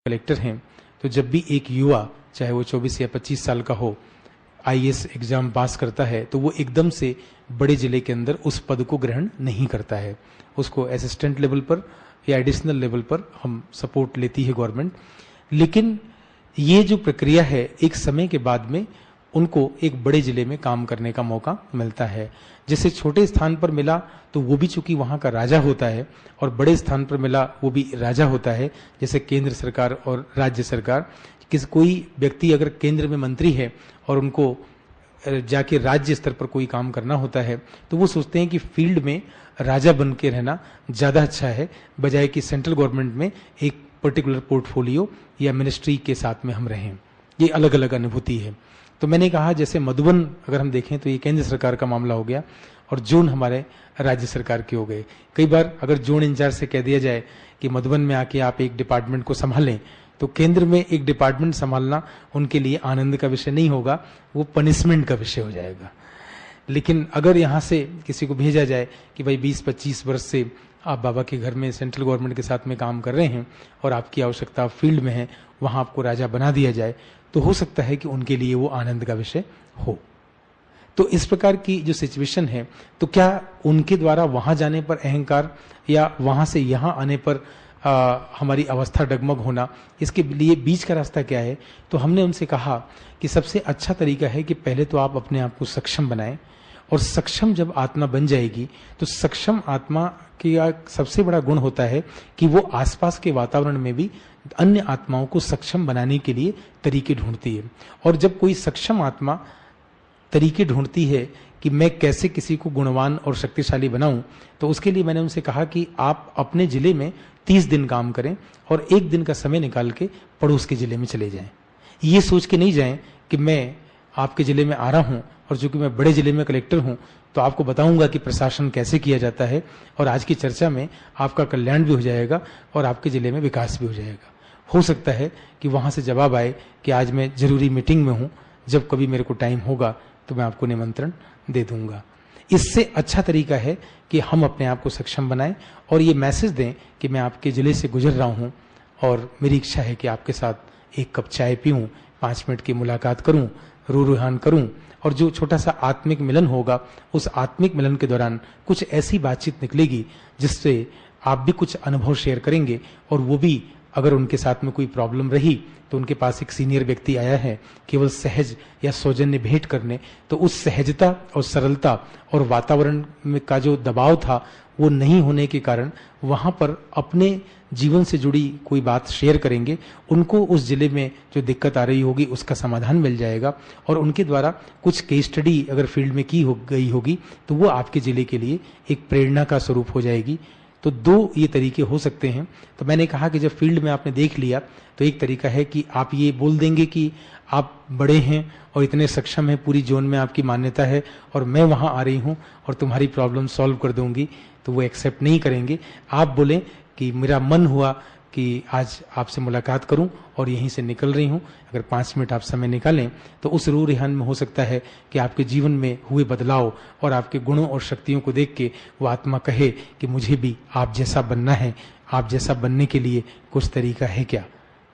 Collector हैं, तो जब भी एक युवा, चाहे वो 24 या 25 साल का हो, आईएएस एग्जाम पास करता है तो वो एकदम से बड़े जिले के अंदर उस पद को ग्रहण नहीं करता है। उसको असिस्टेंट लेवल पर या एडिशनल लेवल पर हम सपोर्ट लेती है गवर्नमेंट। लेकिन ये जो प्रक्रिया है, एक समय के बाद में उनको एक बड़े जिले में काम करने का मौका मिलता है। जैसे छोटे स्थान पर मिला तो वो भी चूंकि वहां का राजा होता है, और बड़े स्थान पर मिला वो भी राजा होता है, जैसे केंद्र सरकार और राज्य सरकार। कोई व्यक्ति अगर केंद्र में मंत्री है और उनको जाके राज्य स्तर पर कोई काम करना होता है, तो वो सोचते हैं कि फील्ड में राजा बन के रहना ज़्यादा अच्छा है, बजाय कि सेंट्रल गवर्नमेंट में एक पर्टिकुलर पोर्टफोलियो या मिनिस्ट्री के साथ में हम रहें। ये अलग अलग अनुभूति है। तो मैंने कहा जैसे मधुबन अगर हम देखें तो ये केंद्र सरकार का मामला हो गया और जोन हमारे राज्य सरकार के हो गए। कई बार अगर जोन इंचार्ज से कह दिया जाए कि मधुबन में आके आप एक डिपार्टमेंट को संभालें, तो केंद्र में एक डिपार्टमेंट संभालना उनके लिए आनंद का विषय नहीं होगा, वो पनिशमेंट का विषय हो जाएगा। लेकिन अगर यहाँ से किसी को भेजा जाए कि भाई 20-25 वर्ष से आप बाबा के घर में सेंट्रल गवर्नमेंट के साथ में काम कर रहे हैं और आपकी आवश्यकता फील्ड में है, वहाँ आपको राजा बना दिया जाए, तो हो सकता है कि उनके लिए वो आनंद का विषय हो। तो इस प्रकार की जो सिचुएशन है, तो क्या उनके द्वारा वहां जाने पर अहंकार या वहां से यहां आने पर हमारी अवस्था डगमग होना, इसके लिए बीच का रास्ता क्या है? तो हमने उनसे कहा कि सबसे अच्छा तरीका है कि पहले तो आप अपने आप को सक्षम बनाएं, और सक्षम जब आत्मा बन जाएगी तो सक्षम आत्मा का सबसे बड़ा गुण होता है कि वो आसपास के वातावरण में भी अन्य आत्माओं को सक्षम बनाने के लिए तरीके ढूंढती है। और जब कोई सक्षम आत्मा तरीके ढूंढती है कि मैं कैसे किसी को गुणवान और शक्तिशाली बनाऊं, तो उसके लिए मैंने उनसे कहा कि आप अपने जिले में 30 दिन काम करें और 1 दिन का समय निकाल के पड़ोस के जिले में चले जाएं। ये सोच के नहीं जाएं कि मैं आपके जिले में आ रहा हूं और चूंकि मैं बड़े जिले में कलेक्टर हूं तो आपको बताऊंगा कि प्रशासन कैसे किया जाता है, और आज की चर्चा में आपका कल्याण भी हो जाएगा और आपके जिले में विकास भी हो जाएगा। हो सकता है कि वहां से जवाब आए कि आज मैं जरूरी मीटिंग में हूं, जब कभी मेरे को टाइम होगा तो मैं आपको निमंत्रण दे दूंगा। इससे अच्छा तरीका है कि हम अपने आप को सक्षम बनाएं और ये मैसेज दें कि मैं आपके जिले से गुजर रहा हूं और मेरी इच्छा है कि आपके साथ 1 कप चाय पीऊं, 5 मिनट की मुलाकात करूं, रूहान करूं, और जो छोटा सा आत्मिक मिलन होगा, उस आत्मिक मिलन के दौरान कुछ ऐसी बातचीत निकलेगी जिससे आप भी कुछ अनुभव शेयर करेंगे, और वो भी अगर उनके साथ में कोई प्रॉब्लम रही तो उनके पास एक सीनियर व्यक्ति आया है केवल सहज या सौजन्य भेंट करने, तो उस सहजता और सरलता और वातावरण में का जो दबाव था वो नहीं होने के कारण वहां पर अपने जीवन से जुड़ी कोई बात शेयर करेंगे, उनको उस जिले में जो दिक्कत आ रही होगी उसका समाधान मिल जाएगा, और उनके द्वारा कुछ केस स्टडी अगर फील्ड में की गई होगी तो वो आपके जिले के लिए एक प्रेरणा का स्वरूप हो जाएगी। तो 2 ये तरीके हो सकते हैं। तो मैंने कहा कि जब फील्ड में आपने देख लिया तो एक तरीका है कि आप ये बोल देंगे कि आप बड़े हैं और इतने सक्षम हैं, पूरी जोन में आपकी मान्यता है और मैं वहां आ रही हूं और तुम्हारी प्रॉब्लम सॉल्व कर दूंगी, तो वो एक्सेप्ट नहीं करेंगे। आप बोलें कि मेरा मन हुआ कि आज आपसे मुलाकात करूं और यहीं से निकल रही हूं, अगर 5 मिनट आप समय निकालें तो उस रूह रेहान में हो सकता है कि आपके जीवन में हुए बदलाव और आपके गुणों और शक्तियों को देख के वो आत्मा कहे कि मुझे भी आप जैसा बनना है, आप जैसा बनने के लिए कुछ तरीका है क्या?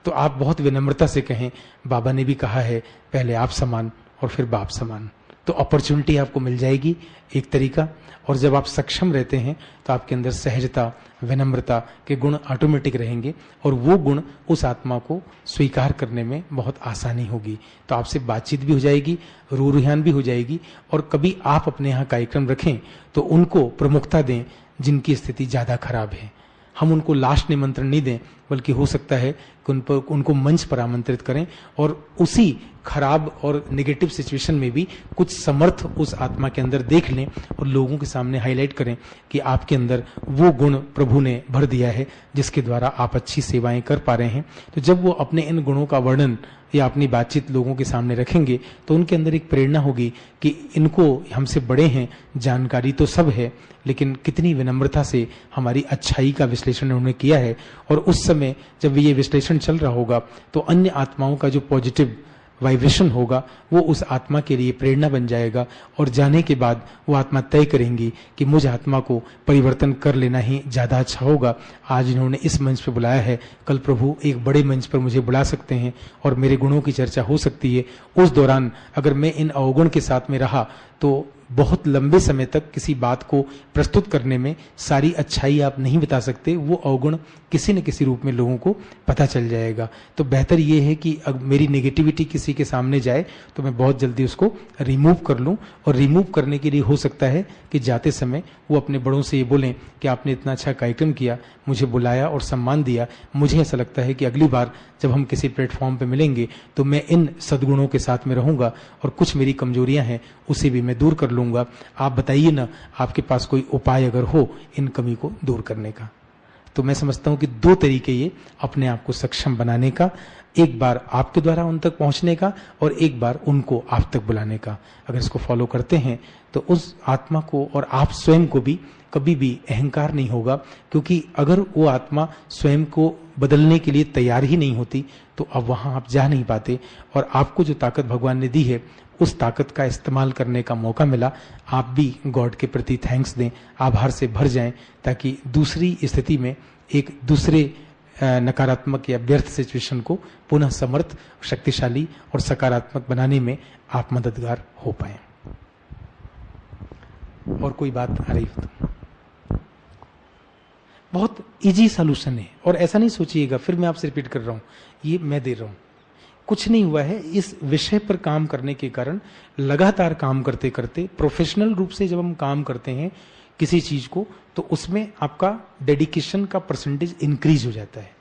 तो आप बहुत विनम्रता से कहें, बाबा ने भी कहा है पहले आप समान और फिर बाप समान। तो अपॉर्चुनिटी आपको मिल जाएगी एक तरीका, और जब आप सक्षम रहते हैं तो आपके अंदर सहजता, विनम्रता के गुण ऑटोमेटिक रहेंगे और वो गुण उस आत्मा को स्वीकार करने में बहुत आसानी होगी। तो आपसे बातचीत भी हो जाएगी, रूहान भी हो जाएगी, और कभी आप अपने यहाँ कार्यक्रम रखें तो उनको प्रमुखता दें जिनकी स्थिति ज्यादा खराब है। हम उनको लास्ट निमंत्रण नहीं दें, बल्कि हो सकता है कि उनको मंच पर आमंत्रित करें और उसी खराब और नेगेटिव सिचुएशन में भी कुछ समर्थ उस आत्मा के अंदर देख लें और लोगों के सामने हाईलाइट करें कि आपके अंदर वो गुण प्रभु ने भर दिया है जिसके द्वारा आप अच्छी सेवाएं कर पा रहे हैं। तो जब वो अपने इन गुणों का वर्णन या अपनी बातचीत लोगों के सामने रखेंगे तो उनके अंदर एक प्रेरणा होगी कि इनको हमसे बड़े हैं, जानकारी तो सब है, लेकिन कितनी विनम्रता से हमारी अच्छाई का विश्लेषण उन्होंने किया है। और उस समय जब ये विश्लेषण चल रहा होगा तो अन्य आत्माओं का जो पॉजिटिव वाइब्रेशन होगा वो उस आत्मा के लिए प्रेरणा बन जाएगा, और जाने के बाद वो आत्मा तय करेंगी कि मुझ आत्मा को परिवर्तन कर लेना ही ज्यादा अच्छा होगा। आज इन्होंने इस मंच पर बुलाया है, कल प्रभु एक बड़े मंच पर मुझे बुला सकते हैं और मेरे गुणों की चर्चा हो सकती है। उस दौरान अगर मैं इन अवगुण के साथ में रहा तो बहुत लंबे समय तक किसी बात को प्रस्तुत करने में सारी अच्छाई आप नहीं बता सकते, वो अवगुण किसी न किसी रूप में लोगों को पता चल जाएगा। तो बेहतर ये है कि अगर मेरी नेगेटिविटी किसी के सामने जाए तो मैं बहुत जल्दी उसको रिमूव कर लूं, और रिमूव करने के लिए हो सकता है कि जाते समय वो अपने बड़ों से ये बोलें कि आपने इतना अच्छा कार्यक्रम किया, मुझे बुलाया और सम्मान दिया, मुझे ऐसा लगता है कि अगली बार जब हम किसी प्लेटफॉर्म पर मिलेंगे तो मैं इन सद्गुणों के साथ में रहूंगा और कुछ मेरी कमजोरियां हैं उसे भी मैं दूर कर लूंगा। आप बताइए ना, आपके पास कोई उपाय अगर हो इन कमी को दूर करने का। तो मैं समझता हूं कि दो तरीके ये अपने आप को सक्षम बनाने का, एक बार आपके द्वारा उन तक पहुंचने का और एक बार उनको आप तक बुलाने का। अगर इसको फॉलो करते हैं तो उस आत्मा को और आप स्वयं को भी कभी भी अहंकार नहीं होगा, क्योंकि अगर वो आत्मा स्वयं को बदलने के लिए तैयार ही नहीं होती तो अब वहां आप जा नहीं पाते। और आपको जो ताकत भगवान ने दी है उस ताकत का इस्तेमाल करने का मौका मिला। आप भी गॉड के प्रति थैंक्स दें, आभार से भर जाएं, ताकि दूसरी स्थिति में एक दूसरे नकारात्मक या व्यर्थ सिचुएशन को पुनः समर्थ, शक्तिशाली और सकारात्मक बनाने में आप मददगार हो पाए। और कोई बात आ रही हो तो बहुत इजी सॉल्यूशन है, और ऐसा नहीं सोचिएगा, फिर मैं आपसे रिपीट कर रहा हूं, ये मैं दे रहा हूं, कुछ नहीं हुआ है। इस विषय पर काम करने के कारण लगातार काम करते करते प्रोफेशनल रूप से जब हम काम करते हैं किसी चीज को, तो उसमें आपका डेडिकेशन का परसेंटेज इंक्रीज हो जाता है।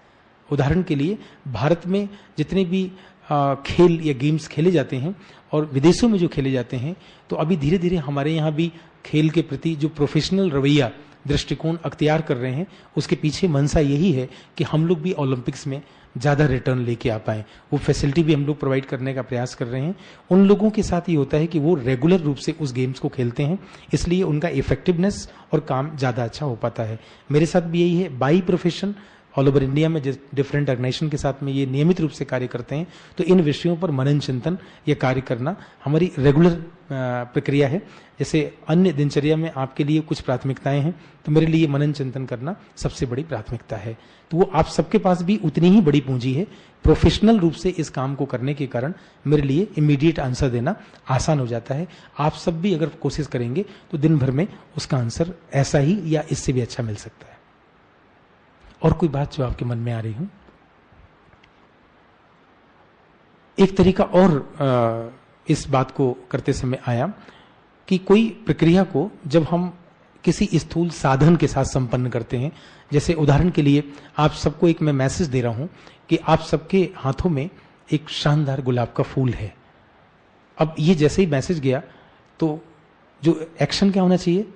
उदाहरण के लिए भारत में जितने भी खेल या गेम्स खेले जाते हैं और विदेशों में जो खेले जाते हैं, तो अभी धीरे धीरे हमारे यहाँ भी खेल के प्रति जो प्रोफेशनल रवैया दृष्टिकोण अख्तियार कर रहे हैं, उसके पीछे मंशा यही है कि हम लोग भी ओलंपिक्स में ज्यादा रिटर्न लेके आ पाए। वो फैसिलिटी भी हम लोग प्रोवाइड करने का प्रयास कर रहे हैं। उन लोगों के साथ ये होता है कि वो रेगुलर रूप से उस गेम्स को खेलते हैं, इसलिए उनका इफेक्टिवनेस और काम ज्यादा अच्छा हो पाता है। मेरे साथ भी यही है, by profession all over India में डिफरेंट ऑर्गेनाइजेशन के साथ में ये नियमित रूप से कार्य करते हैं। तो इन विषयों पर मनन चिंतन या कार्य करना हमारी रेगुलर प्रक्रिया है। जैसे अन्य दिनचर्या में आपके लिए कुछ प्राथमिकताएं हैं, तो मेरे लिए मनन चिंतन करना सबसे बड़ी प्राथमिकता है। तो वो आप सबके पास भी उतनी ही बड़ी पूंजी है। प्रोफेशनल रूप से इस काम को करने के कारण मेरे लिए इमीडिएट आंसर देना आसान हो जाता है। आप सब भी अगर कोशिश करेंगे तो दिन भर में उसका आंसर ऐसा ही या इससे भी अच्छा मिल सकता है। और कोई बात जो आपके मन में आ रही हो? एक तरीका और इस बात को करते समय आया कि कोई प्रक्रिया को जब हम किसी स्थूल साधन के साथ संपन्न करते हैं, जैसे उदाहरण के लिए आप सबको एक मैं मैसेज दे रहा हूं कि आप सबके हाथों में एक शानदार गुलाब का फूल है। अब ये जैसे ही मैसेज गया तो जो एक्शन क्या होना चाहिए,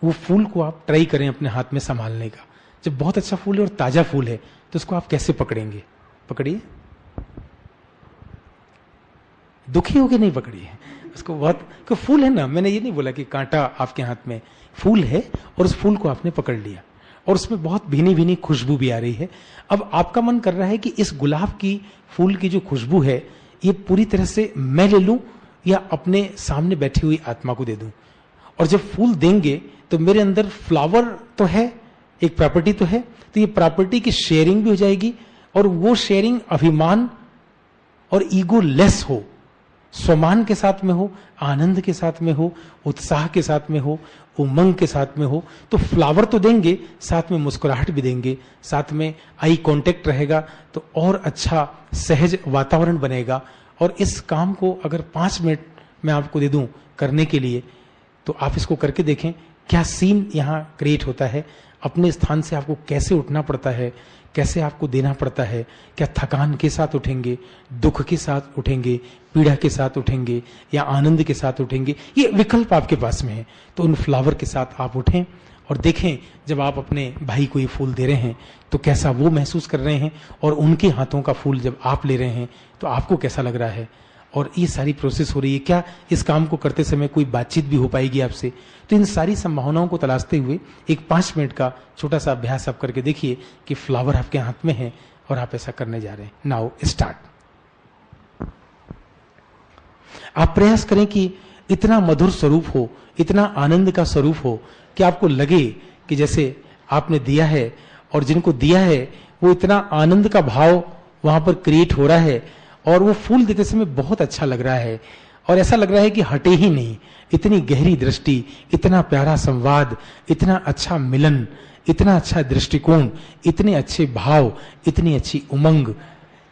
वो फूल को आप ट्राई करें अपने हाथ में संभालने का। जब बहुत अच्छा फूल है और ताजा फूल है तो उसको आप कैसे पकड़ेंगे? पकड़िए, दुखी होके नहीं पकड़िए उसको। बहुत क्यों फूल है ना, मैंने ये नहीं बोला कि कांटा आपके हाथ में, फूल है और उस फूल को आपने पकड़ लिया और उसमें बहुत भीनी भीनी खुशबू भी आ रही है। अब आपका मन कर रहा है कि इस गुलाब की फूल की जो खुशबू है ये पूरी तरह से मैं ले लूं या अपने सामने बैठी हुई आत्मा को दे दूं। और जब फूल देंगे तो मेरे अंदर फ्लावर तो है, एक प्रॉपर्टी तो है, तो ये प्रॉपर्टी की शेयरिंग भी हो जाएगी और वो शेयरिंग अभिमान और ईगो लेस हो, स्वमान के साथ में हो, आनंद के साथ में हो, उत्साह के साथ में हो, उमंग के साथ में हो। तो फ्लावर तो देंगे, साथ में मुस्कुराहट भी देंगे, साथ में आई कांटेक्ट रहेगा, तो और अच्छा सहज वातावरण बनेगा। और इस काम को अगर 5 मिनट मैं आपको दे दूं करने के लिए, तो आप इसको करके देखें क्या सीन यहां क्रिएट होता है। अपने स्थान से आपको कैसे उठना पड़ता है, कैसे आपको देना पड़ता है, क्या थकान के साथ उठेंगे, दुख के साथ उठेंगे, पीड़ा के साथ उठेंगे या आनंद के साथ उठेंगे, ये विकल्प आपके पास में है। तो उन फ्लावर के साथ आप उठें और देखें जब आप अपने भाई को ये फूल दे रहे हैं तो कैसा वो महसूस कर रहे हैं, और उनके हाथों का फूल जब आप ले रहे हैं तो आपको कैसा लग रहा है। और ये सारी प्रोसेस हो रही है। क्या इस काम को करते समय कोई बातचीत भी हो पाएगी आपसे? तो इन सारी संभावनाओं को तलाशते हुए एक 5 मिनट का छोटा सा अभ्यास आप करके देखिए कि फ्लावर आपके हाथ में है और आप ऐसा करने जा रहे हैं। Now start. आप प्रयास करें कि इतना मधुर स्वरूप हो, इतना आनंद का स्वरूप हो कि आपको लगे कि जैसे आपने दिया है और जिनको दिया है वो इतना आनंद का भाव वहां पर क्रिएट हो रहा है और वो फूल देते समय बहुत अच्छा लग रहा है और ऐसा लग रहा है कि हटे ही नहीं। इतनी गहरी दृष्टि, इतना प्यारा संवाद, इतना अच्छा मिलन, इतना अच्छा दृष्टिकोण, इतने अच्छे भाव, इतनी अच्छी उमंग,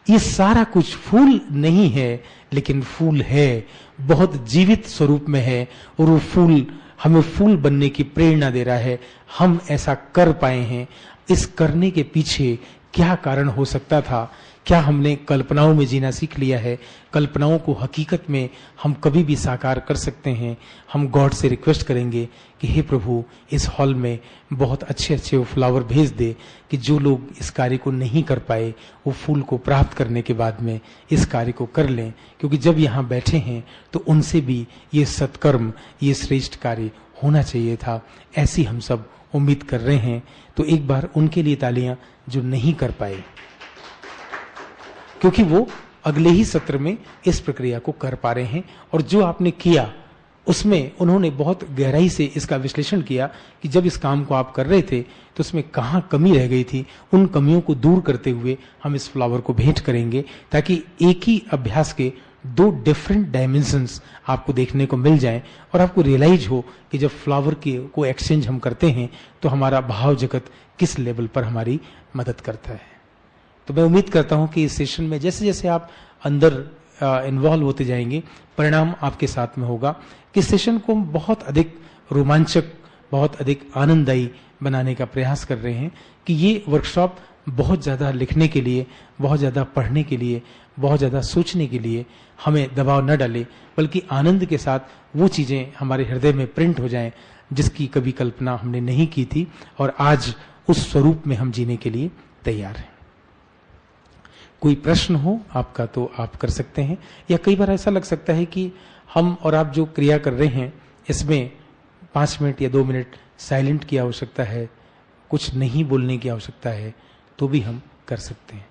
ये सारा कुछ फूल नहीं है लेकिन फूल है, बहुत जीवित स्वरूप में है और वो फूल हमें फूल बनने की प्रेरणा दे रहा है। हम ऐसा कर पाए हैं, इस करने के पीछे क्या कारण हो सकता था? क्या हमने कल्पनाओं में जीना सीख लिया है? कल्पनाओं को हकीकत में हम कभी भी साकार कर सकते हैं। हम गॉड से रिक्वेस्ट करेंगे कि हे प्रभु, इस हॉल में बहुत अच्छे अच्छे वो फ्लावर भेज दे कि जो लोग इस कार्य को नहीं कर पाए वो फूल को प्राप्त करने के बाद में इस कार्य को कर लें, क्योंकि जब यहाँ बैठे हैं तो उनसे भी ये सत्कर्म, ये श्रेष्ठ कार्य होना चाहिए था। ऐसी हम सब उम्मीद कर रहे हैं। तो एक बार उनके लिए तालियां जो नहीं कर पाए, क्योंकि वो अगले ही सत्र में इस प्रक्रिया को कर पा रहे हैं। और जो आपने किया उसमें उन्होंने बहुत गहराई से इसका विश्लेषण किया कि जब इस काम को आप कर रहे थे तो उसमें कहाँ कमी रह गई थी। उन कमियों को दूर करते हुए हम इस फ्लावर को भेंट करेंगे ताकि एक ही अभ्यास के दो डिफरेंट डायमेंशंस आपको देखने को मिल जाएं और आपको रियलाइज हो कि जब फ्लावर को एक्सचेंज हम करते हैं तो हमारा भाव जगत किस लेवल पर हमारी मदद करता है। तो मैं उम्मीद करता हूं कि इस सेशन में जैसे जैसे आप अंदर इन्वॉल्व होते जाएंगे परिणाम आपके साथ में होगा कि सेशन को हम बहुत अधिक रोमांचक, बहुत अधिक आनंददायी बनाने का प्रयास कर रहे हैं कि ये वर्कशॉप बहुत ज़्यादा लिखने के लिए, बहुत ज़्यादा पढ़ने के लिए, बहुत ज़्यादा सोचने के लिए हमें दबाव न डाले, बल्कि आनंद के साथ वो चीज़ें हमारे हृदय में प्रिंट हो जाएं जिसकी कभी कल्पना हमने नहीं की थी और आज उस स्वरूप में हम जीने के लिए तैयार हैं। कोई प्रश्न हो आपका तो आप कर सकते हैं, या कई बार ऐसा लग सकता है कि हम और आप जो क्रिया कर रहे हैं इसमें 5 मिनट या 2 मिनट साइलेंट की आवश्यकता है, कुछ नहीं बोलने की आवश्यकता है, तो भी हम कर सकते हैं।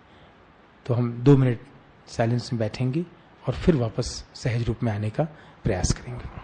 तो हम 2 मिनट साइलेंस में बैठेंगे और फिर वापस सहज रूप में आने का प्रयास करेंगे।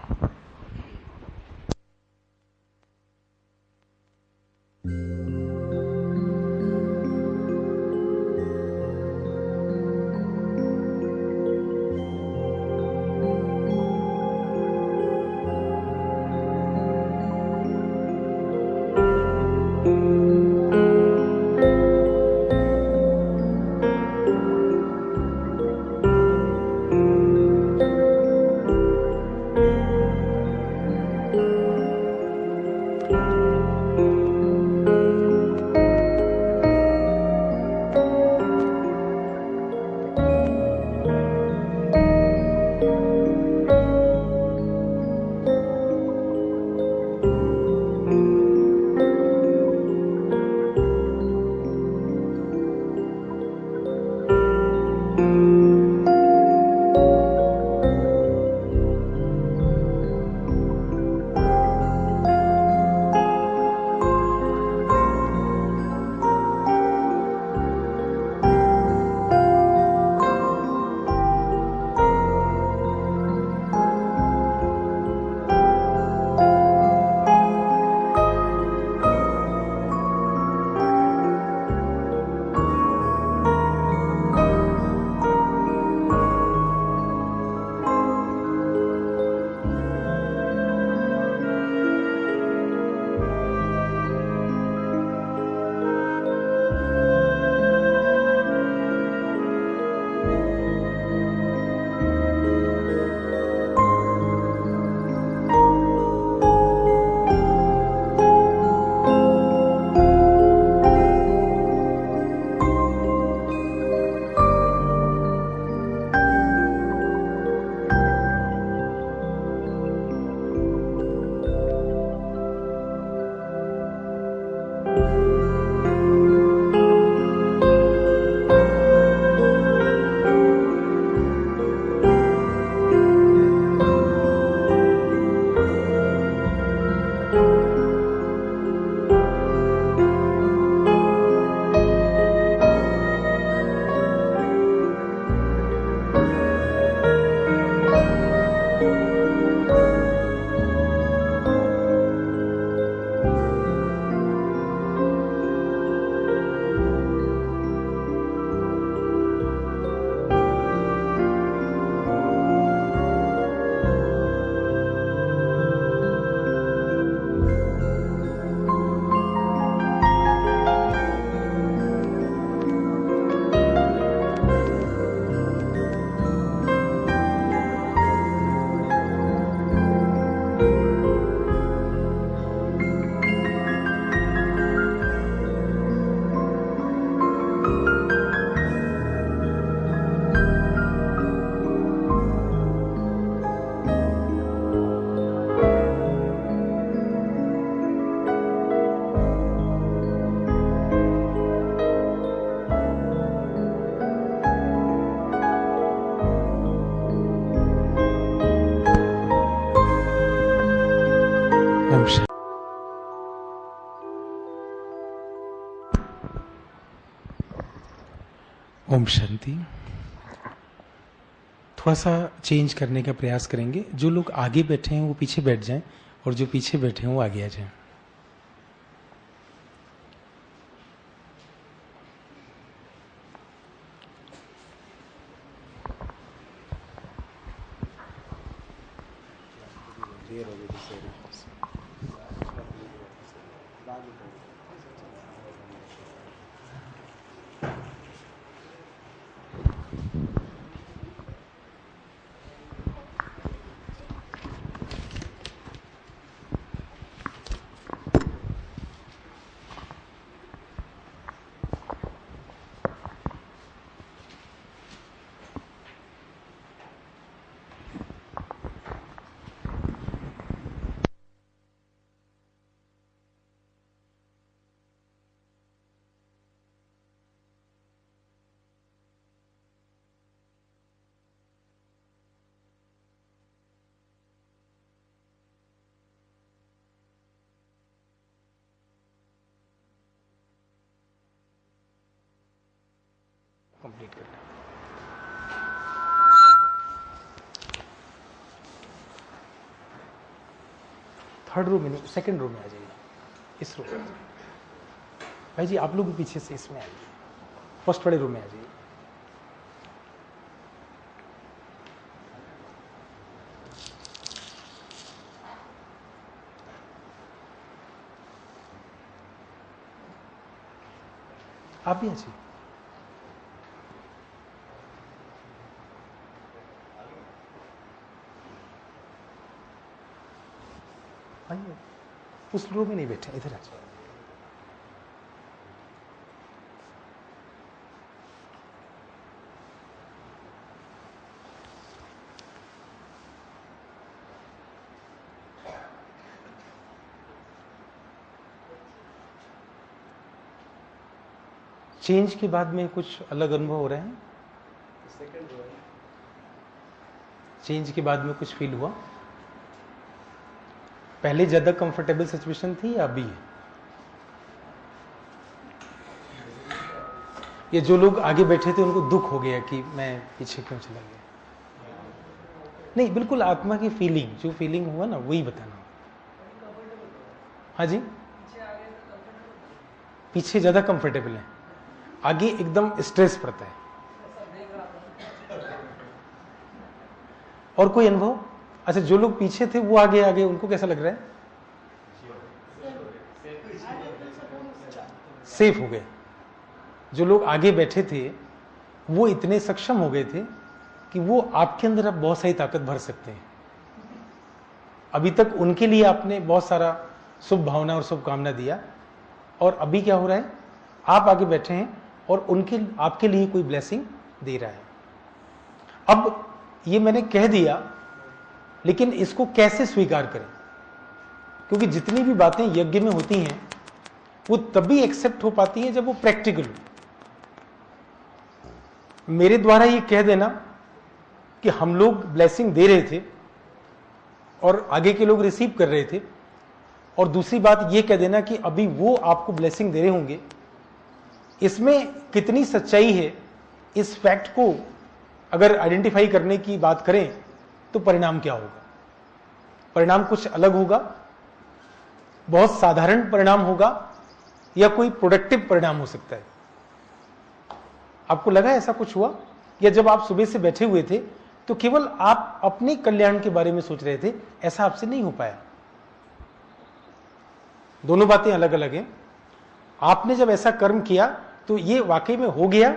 ओम शांति। थोड़ा सा चेंज करने का प्रयास करेंगे। जो लोग आगे बैठे हैं वो पीछे बैठ जाएं और जो पीछे बैठे हैं वो आगे आ जाएं। कंप्लीट करना। थर्ड रो में नहीं, सेकंड रो में आ जाइए। इस रो में आ जाइए। भाई जी आप लोग भी पीछे से इसमें आइए, फर्स्ट वाले रो में आ जाइए। आप भी आ जाइए। आइए, उस रो में नहीं बैठे, इधर आ जाइए। चेंज के बाद में कुछ अलग अनुभव हो रहे हैं? चेंज के बाद में कुछ फील हुआ? पहले ज्यादा कंफर्टेबल सिचुएशन थी या अभी है? ये जो लोग आगे बैठे थे उनको दुख हो गया कि मैं पीछे क्यों चला गया? नहीं, बिल्कुल आत्मा की फीलिंग, जो फीलिंग हुआ ना वही बताना। हाँ जी, पीछे ज्यादा कंफर्टेबल है, आगे एकदम स्ट्रेस पड़ता है। और कोई अनुभव? अच्छा, जो लोग पीछे थे वो आगे आगे, उनको कैसा लग रहा है? सेफ हो गए। जो लोग आगे बैठे थे वो इतने सक्षम हो गए थे कि वो आपके अंदर अब बहुत सारी ताकत भर सकते हैं। अभी तक उनके लिए आपने बहुत सारा शुभ भावना और शुभकामना दिया, और अभी क्या हो रहा है? आप आगे बैठे हैं और उनके आपके लिए कोई ब्लेसिंग दे रहा है। अब ये मैंने कह दिया, लेकिन इसको कैसे स्वीकार करें? क्योंकि जितनी भी बातें यज्ञ में होती हैं वो तभी एक्सेप्ट हो पाती हैं जब वो प्रैक्टिकल हो। मेरे द्वारा ये कह देना कि हम लोग ब्लेसिंग दे रहे थे और आगे के लोग रिसीव कर रहे थे, और दूसरी बात ये कह देना कि अभी वो आपको ब्लेसिंग दे रहे होंगे, इसमें कितनी सच्चाई है, इस फैक्ट को अगर आइडेंटिफाई करने की बात करें तो परिणाम क्या होगा? परिणाम कुछ अलग होगा, बहुत साधारण परिणाम होगा, या कोई प्रोडक्टिव परिणाम हो सकता है। आपको लगा ऐसा कुछ हुआ? या जब आप सुबह से बैठे हुए थे तो केवल आप अपने कल्याण के बारे में सोच रहे थे, ऐसा आपसे नहीं हो पाया? दोनों बातें अलग अलग हैं। आपने जब ऐसा कर्म किया तो ये वाकई में हो गया,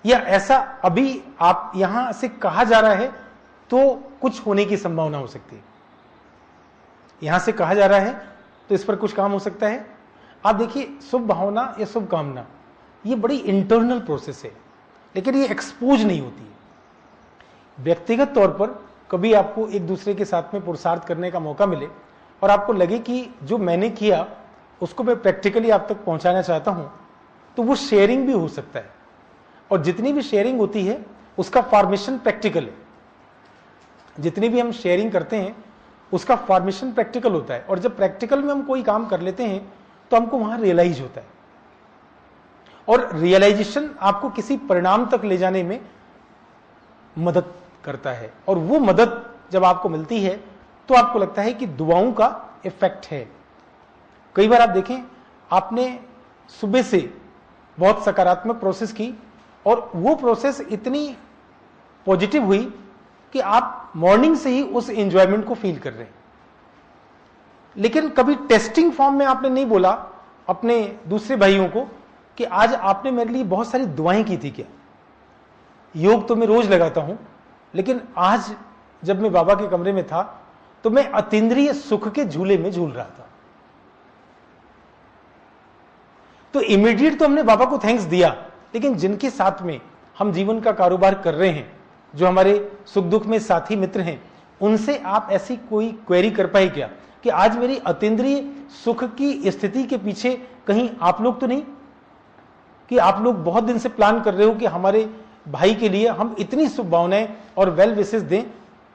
या ऐसा अभी आप यहां से कहा जा रहा है तो कुछ होने की संभावना हो सकती है? यहां से कहा जा रहा है तो इस पर कुछ काम हो सकता है। आप देखिए, शुभ भावना या शुभ कामना ये बड़ी इंटरनल प्रोसेस है, लेकिन ये एक्सपोज नहीं होती है। व्यक्तिगत तौर पर कभी आपको एक दूसरे के साथ में पुरुषार्थ करने का मौका मिले और आपको लगे कि जो मैंने किया उसको मैं प्रैक्टिकली आप तक पहुंचाना चाहता हूं, तो वो शेयरिंग भी हो सकता है। और जितनी भी शेयरिंग होती है उसका फॉर्मेशन प्रैक्टिकल है। जितनी भी हम शेयरिंग करते हैं उसका फॉर्मेशन प्रैक्टिकल होता है, और जब प्रैक्टिकल में हम कोई काम कर लेते हैं तो हमको वहां रियलाइज होता है। और रियलाइजेशन आपको किसी परिणाम तक ले जाने में मदद करता है। और वो मदद जब आपको मिलती है तो आपको लगता है कि दुआओं का इफेक्ट है। कई बार आप देखें, आपने सुबह से बहुत सकारात्मक प्रोसेस की और वो प्रोसेस इतनी पॉजिटिव हुई कि आप मॉर्निंग से ही उस एंजॉयमेंट को फील कर रहे हैं, लेकिन कभी टेस्टिंग फॉर्म में आपने नहीं बोला अपने दूसरे भाइयों को कि आज आपने मेरे लिए बहुत सारी दुआएं की थी क्या। योग तो मैं रोज लगाता हूं, लेकिन आज जब मैं बाबा के कमरे में था तो मैं अतीन्द्रिय सुख के झूले में झूल रहा था। तो इमीडिएट तो हमने बाबा को थैंक्स दिया, लेकिन जिनके साथ में हम जीवन का कारोबार कर रहे हैं, जो हमारे सुख दुख में साथी मित्र हैं, उनसे आप ऐसी कोई क्वेरी कर पाए क्या कि आज मेरी अतीन्द्रिय सुख की स्थिति के पीछे कहीं आप लोग तो नहीं, कि आप लोग बहुत दिन से प्लान कर रहे हो कि हमारे भाई के लिए हम इतनी शुभभावनाएं और वेल विशेस दें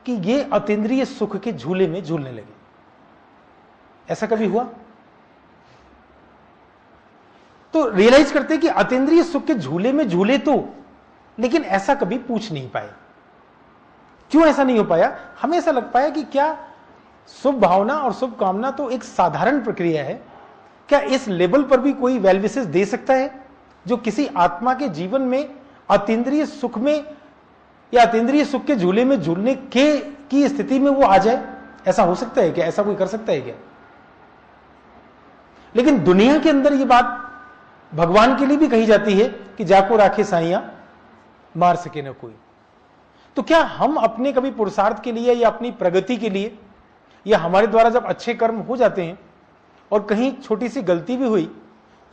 कि ये अतीन्द्रिय सुख के झूले में झूलने लगे। ऐसा कभी हुआ? तो रियलाइज करते कि अतीन्द्रिय सुख के झूले में झूले तो, लेकिन ऐसा कभी पूछ नहीं पाए। क्यों ऐसा नहीं हो पाया? हमें ऐसा लग पाया कि क्या शुभ भावना और शुभ कामना तो एक साधारण प्रक्रिया है, क्या इस लेवल पर भी कोई वेल विशेस दे सकता है जो किसी आत्मा के जीवन में अतीन्द्रिय सुख में या अतीन्द्रिय सुख के झूले में झूलने की स्थिति में वो आ जाए? ऐसा हो सकता है क्या? ऐसा कोई कर सकता है क्या? लेकिन दुनिया के अंदर ये बात भगवान के लिए भी कही जाती है कि जाको राखे साइया मार सके न कोई। तो क्या हम अपने कभी पुरुषार्थ के लिए या अपनी प्रगति के लिए या हमारे द्वारा जब अच्छे कर्म हो जाते हैं और कहीं छोटी सी गलती भी हुई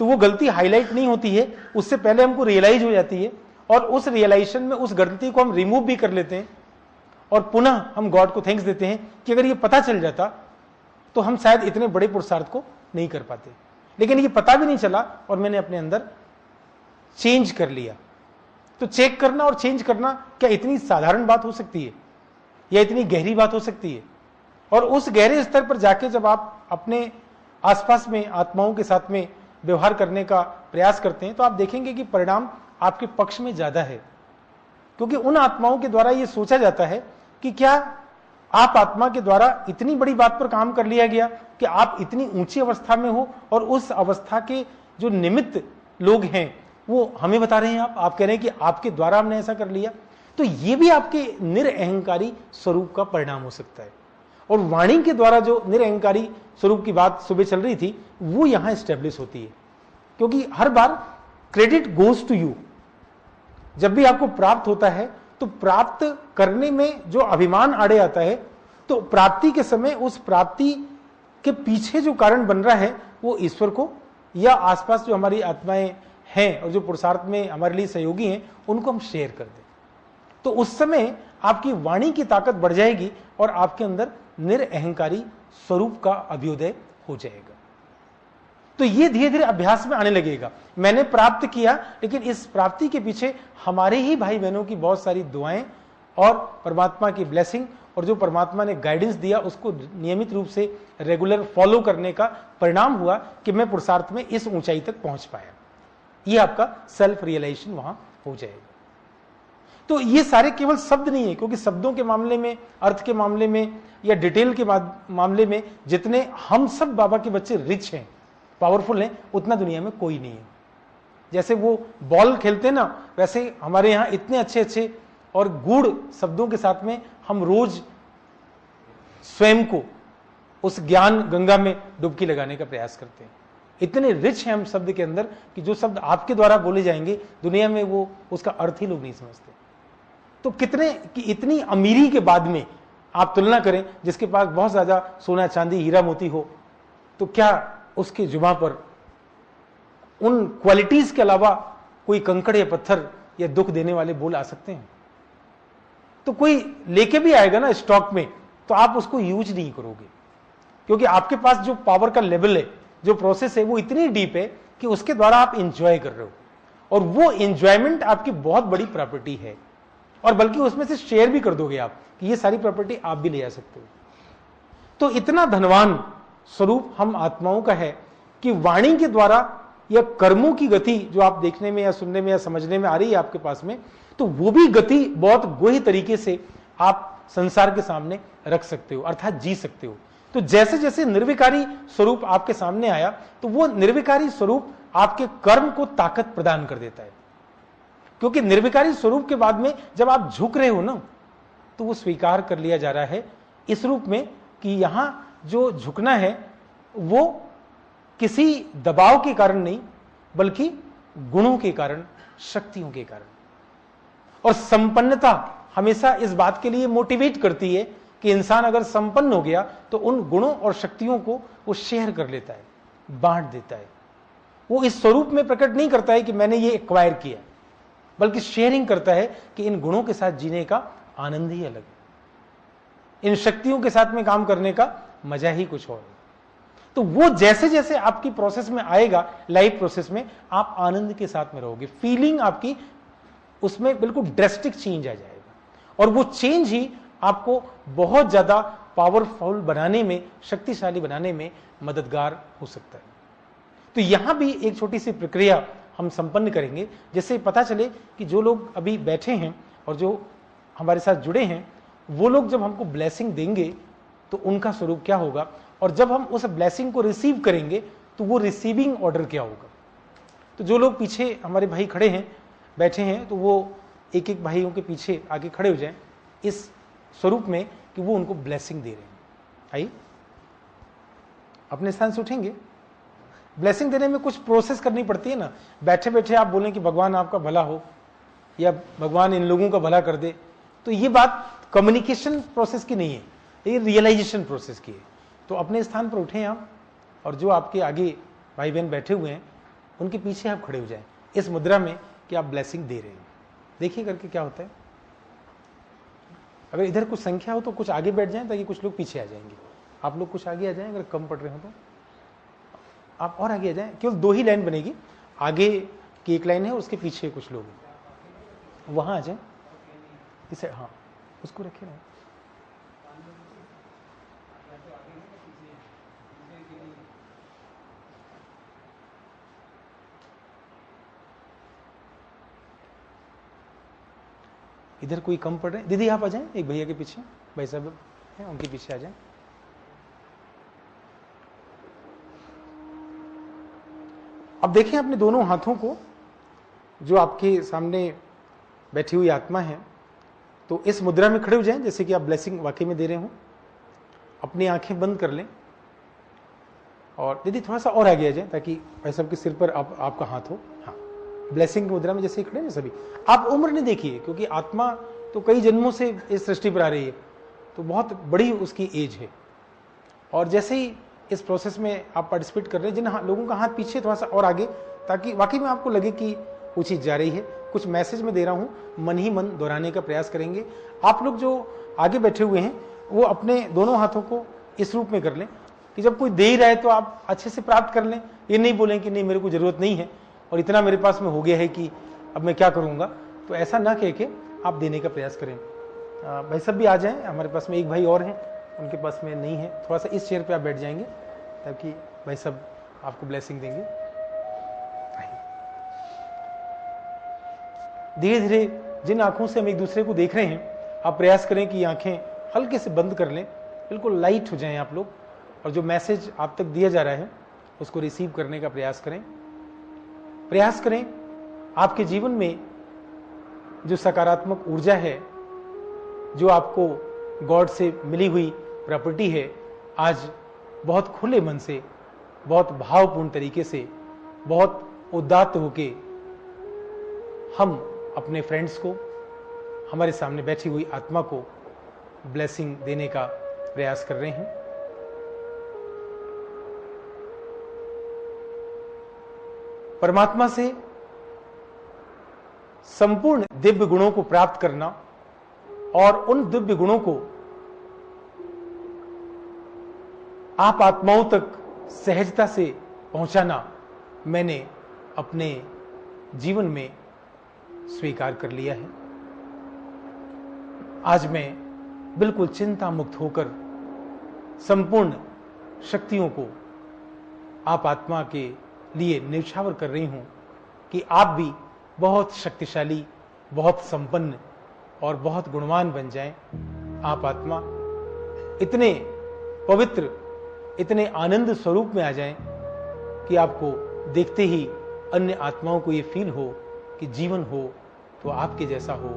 तो वो गलती हाईलाइट नहीं होती है, उससे पहले हमको रियलाइज हो जाती है और उस रियलाइजेशन में उस गलती को हम रिमूव भी कर लेते हैं और पुनः हम गॉड को थैंक्स देते हैं कि अगर ये पता चल जाता तो हम शायद इतने बड़े पुरुषार्थ को नहीं कर पाते। लेकिन ये पता भी नहीं चला और मैंने अपने अंदर चेंज कर लिया। तो चेक करना और चेंज करना क्या इतनी साधारण बात हो सकती है या इतनी गहरी बात हो सकती है? और उस गहरे स्तर पर जाके जब आप अपने आसपास में आत्माओं के साथ में व्यवहार करने का प्रयास करते हैं तो आप देखेंगे कि परिणाम आपके पक्ष में ज्यादा है, क्योंकि उन आत्माओं के द्वारा यह सोचा जाता है कि क्या आप आत्मा के द्वारा इतनी बड़ी बात पर काम कर लिया गया कि आप इतनी ऊंची अवस्था में हो और उस अवस्था के जो निमित्त लोग हैं वो हमें बता रहे हैं, आप कह रहे हैं कि आपके द्वारा हमने ऐसा कर लिया। तो ये भी आपके निरअहंकारी स्वरूप का परिणाम हो सकता है। और वाणी के द्वारा जो निरअहंकारी स्वरूप की बात सुबह चल रही थी वो यहां स्टैब्लिश होती है, क्योंकि हर बार क्रेडिट गोज टू यू। जब भी आपको प्राप्त होता है तो प्राप्त करने में जो अभिमान आड़े आता है, तो प्राप्ति के समय उस प्राप्ति के पीछे जो कारण बन रहा है वो ईश्वर को या आसपास जो हमारी आत्माएं हैं और जो पुरुषार्थ में हमारे लिए सहयोगी हैं उनको हम शेयर कर दें। तो उस समय आपकी वाणी की ताकत बढ़ जाएगी और आपके अंदर निरअहंकारी स्वरूप का अभ्युदय हो जाएगा। तो ये धीरे धीरे अभ्यास में आने लगेगा। मैंने प्राप्त किया, लेकिन इस प्राप्ति के पीछे हमारे ही भाई बहनों की बहुत सारी दुआएं और परमात्मा की ब्लेसिंग और जो परमात्मा ने गाइडेंस दिया उसको नियमित रूप से रेगुलर फॉलो करने का परिणाम हुआ कि मैं पुरुषार्थ में इस ऊंचाई तक पहुंच पाया। ये आपका सेल्फ रियलाइजेशन वहां हो जाएगा। तो ये सारे केवल शब्द नहीं है, क्योंकि शब्दों के मामले में, अर्थ के मामले में या डिटेल के मामले में जितने हम सब बाबा के बच्चे रिच हैं, पावरफुल हैं, उतना दुनिया में कोई नहीं है। जैसे वो बॉल खेलते हैं ना, वैसे हमारे यहाँ इतने अच्छे अच्छे और गूढ़ शब्दों के साथ में हम रोज स्वयं को उस ज्ञान गंगा में डुबकी लगाने का प्रयास करते हैं। इतने रिच हैं हम शब्द के अंदर कि जो शब्द आपके द्वारा बोले जाएंगे दुनिया में वो उसका अर्थ ही लोग नहीं समझते। तो कितने कि इतनी अमीरी के बाद में आप तुलना करें, जिसके पास बहुत ज्यादा सोना चांदी हीरा मोती हो, तो क्या उसके जुबां पर उन क्वालिटीज के अलावा कोई कंकड़ या पत्थर या दुख देने वाले बोल आ सकते हैं? तो कोई लेके भी आएगा ना स्टॉक में, तो आप उसको यूज नहीं करोगे, क्योंकि आपके पास जो पावर का लेवल है, जो प्रोसेस है, वो इतनी डीप है कि उसके द्वारा आप इंजॉय कर रहे हो, और वो इंजॉयमेंट आपकी बहुत बड़ी प्रॉपर्टी है। और बल्कि उसमें से शेयर भी कर दोगे आप कि ये सारी प्रॉपर्टी आप भी ले जा सकते हो। तो इतना धनवान स्वरूप हम आत्माओं का है कि वाणी के द्वारा या कर्मों की गति जो आप देखने में या सुनने में या समझने में आ रही है आपके पास में, तो वो भी गति बहुत गोही तरीके से आप संसार के सामने रख सकते हो, अर्थात जी सकते हो। तो जैसे जैसे निर्विकारी स्वरूप आपके सामने आया, तो वो निर्विकारी स्वरूप आपके कर्म को ताकत प्रदान कर देता है। क्योंकि निर्विकारी स्वरूप के बाद में जब आप झुक रहे हो ना, तो वो स्वीकार कर लिया जा रहा है इस रूप में कि यहां जो झुकना है वो किसी दबाव के कारण नहीं, बल्कि गुणों के कारण, शक्तियों के कारण। और संपन्नता हमेशा इस बात के लिए मोटिवेट करती है कि इंसान अगर संपन्न हो गया तो उन गुणों और शक्तियों को वो शेयर कर लेता है, बांट देता है। वो इस स्वरूप में प्रकट नहीं करता है कि मैंने ये एक्वायर किया, बल्कि शेयरिंग करता है कि इन गुणों के साथ जीने का आनंद ही अलग है, इन शक्तियों के साथ में काम करने का मजा ही कुछ और है। तो वो जैसे जैसे आपकी प्रोसेस में आएगा, लाइफ प्रोसेस में, आप आनंद के साथ में रहोगे, फीलिंग आपकी उसमें बिल्कुल ड्रेस्टिक चेंज आ जाएगा। और वो चेंज ही आपको बहुत ज्यादा पावरफुल बनाने में, शक्तिशाली बनाने में मददगार हो सकता है। तो यहां भी एक छोटी सी प्रक्रिया हम संपन्न करेंगे, जिससे पता चले कि जो लोग अभी बैठे हैं और जो हमारे साथ जुड़े हैं, वो लोग जब हमको ब्लेसिंग देंगे तो उनका स्वरूप क्या होगा, और जब हम उस ब्लेसिंग को रिसीव करेंगे तो वो रिसीविंग ऑर्डर क्या होगा। तो जो लोग पीछे हमारे भाई खड़े हैं, बैठे हैं, तो वो एक एक भाइयों के पीछे आगे खड़े हो जाएं इस स्वरूप में कि वो उनको ब्लेसिंग दे रहे हैं। आइए अपने स्थान से उठेंगे। ब्लेसिंग देने में कुछ प्रोसेस करनी पड़ती है ना। बैठे बैठे आप बोलें कि भगवान आपका भला हो या भगवान इन लोगों का भला कर दे, तो ये बात कम्युनिकेशन प्रोसेस की नहीं है, ये रियलाइजेशन प्रोसेस की है। तो अपने स्थान पर उठें आप, और जो आपके आगे भाई बहन बैठे हुए हैं उनके पीछे आप खड़े हो जाएं इस मुद्रा में कि आप ब्लेसिंग दे रहे हैं। देखिए करके क्या होता है। अगर इधर कुछ संख्या हो तो कुछ आगे बैठ जाएं ताकि कुछ लोग पीछे आ जाएंगे। आप लोग कुछ आगे आ जाएं, अगर कम पड़ रहे हो तो आप और आगे आ जाएं। केवल 2 ही लाइन बनेगी, आगे की एक लाइन है, उसके पीछे कुछ लोग हैं, वहां आ जाएं। इसे हाँ उसको रखे ना। इधर कोई कम पड़ रहे हैं, दीदी आप आ जाएं, एक भैया के पीछे, भाई साहब हैं उनके पीछे आ जाएं। अब देखें अपने दोनों हाथों को, जो आपके सामने बैठी हुई आत्मा है, तो इस मुद्रा में खड़े हो जाएं जैसे कि आप ब्लेसिंग वाकई में दे रहे हो। अपनी आंखें बंद कर लें, और दीदी थोड़ा सा और आगे आ जाएं ताकि भाई साहब के सिर पर आपका हाथ हो। हाँ, ब्लेसिंग मुद्रा में जैसे खड़े हैं सभी। आप उम्र नहीं देखिए, क्योंकि आत्मा तो कई जन्मों से इस सृष्टि पर आ रही है, तो बहुत बड़ी उसकी एज है। और जैसे ही इस प्रोसेस में आप पार्टिसिपेट कर रहे हैं, जिन लोगों का हाथ पीछे थोड़ा सा और आगे, ताकि वाकई में आपको लगे कि वो चीज जा रही है। कुछ मैसेज में दे रहा हूं, मन ही मन दोहराने का प्रयास करेंगे। आप लोग जो आगे बैठे हुए हैं वो अपने दोनों हाथों को इस रूप में कर लें कि जब कोई दे ही रहा है तो आप अच्छे से प्राप्त कर लें। ये नहीं बोलें कि नहीं मेरे को जरूरत नहीं है और इतना मेरे पास में हो गया है कि अब मैं क्या करूंगा, तो ऐसा ना कह के आप देने का प्रयास करें। भाई सब भी आ जाएं, हमारे पास में एक भाई और हैं, उनके पास में नहीं है, थोड़ा सा इस चेयर पे आप बैठ जाएंगे ताकि भाई सब आपको ब्लेसिंग देंगे। धीरे धीरे जिन आंखों से हम एक दूसरे को देख रहे हैं, आप प्रयास करें कि आंखें हल्के से बंद कर लें, बिल्कुल लाइट हो जाएं आप लोग, और जो मैसेज आप तक दिया जा रहा है उसको रिसीव करने का प्रयास करें। प्रयास करें आपके जीवन में जो सकारात्मक ऊर्जा है, जो आपको गॉड से मिली हुई प्रॉपर्टी है, आज बहुत खुले मन से, बहुत भावपूर्ण तरीके से, बहुत उदात्त होके हम अपने फ्रेंड्स को, हमारे सामने बैठी हुई आत्मा को ब्लेसिंग देने का प्रयास कर रहे हैं। परमात्मा से संपूर्ण दिव्य गुणों को प्राप्त करना और उन दिव्य गुणों को आप आत्माओं तक सहजता से पहुंचाना मैंने अपने जीवन में स्वीकार कर लिया है। आज मैं बिल्कुल चिंता मुक्त होकर संपूर्ण शक्तियों को आप आत्मा के लिए न्यौछावर कर रही हूं कि आप भी बहुत शक्तिशाली, बहुत संपन्न और बहुत गुणवान बन जाएं। आप आत्मा इतने पवित्र, इतने आनंद स्वरूप में आ जाएं कि आपको देखते ही अन्य आत्माओं को ये फील हो कि जीवन हो तो आपके जैसा हो,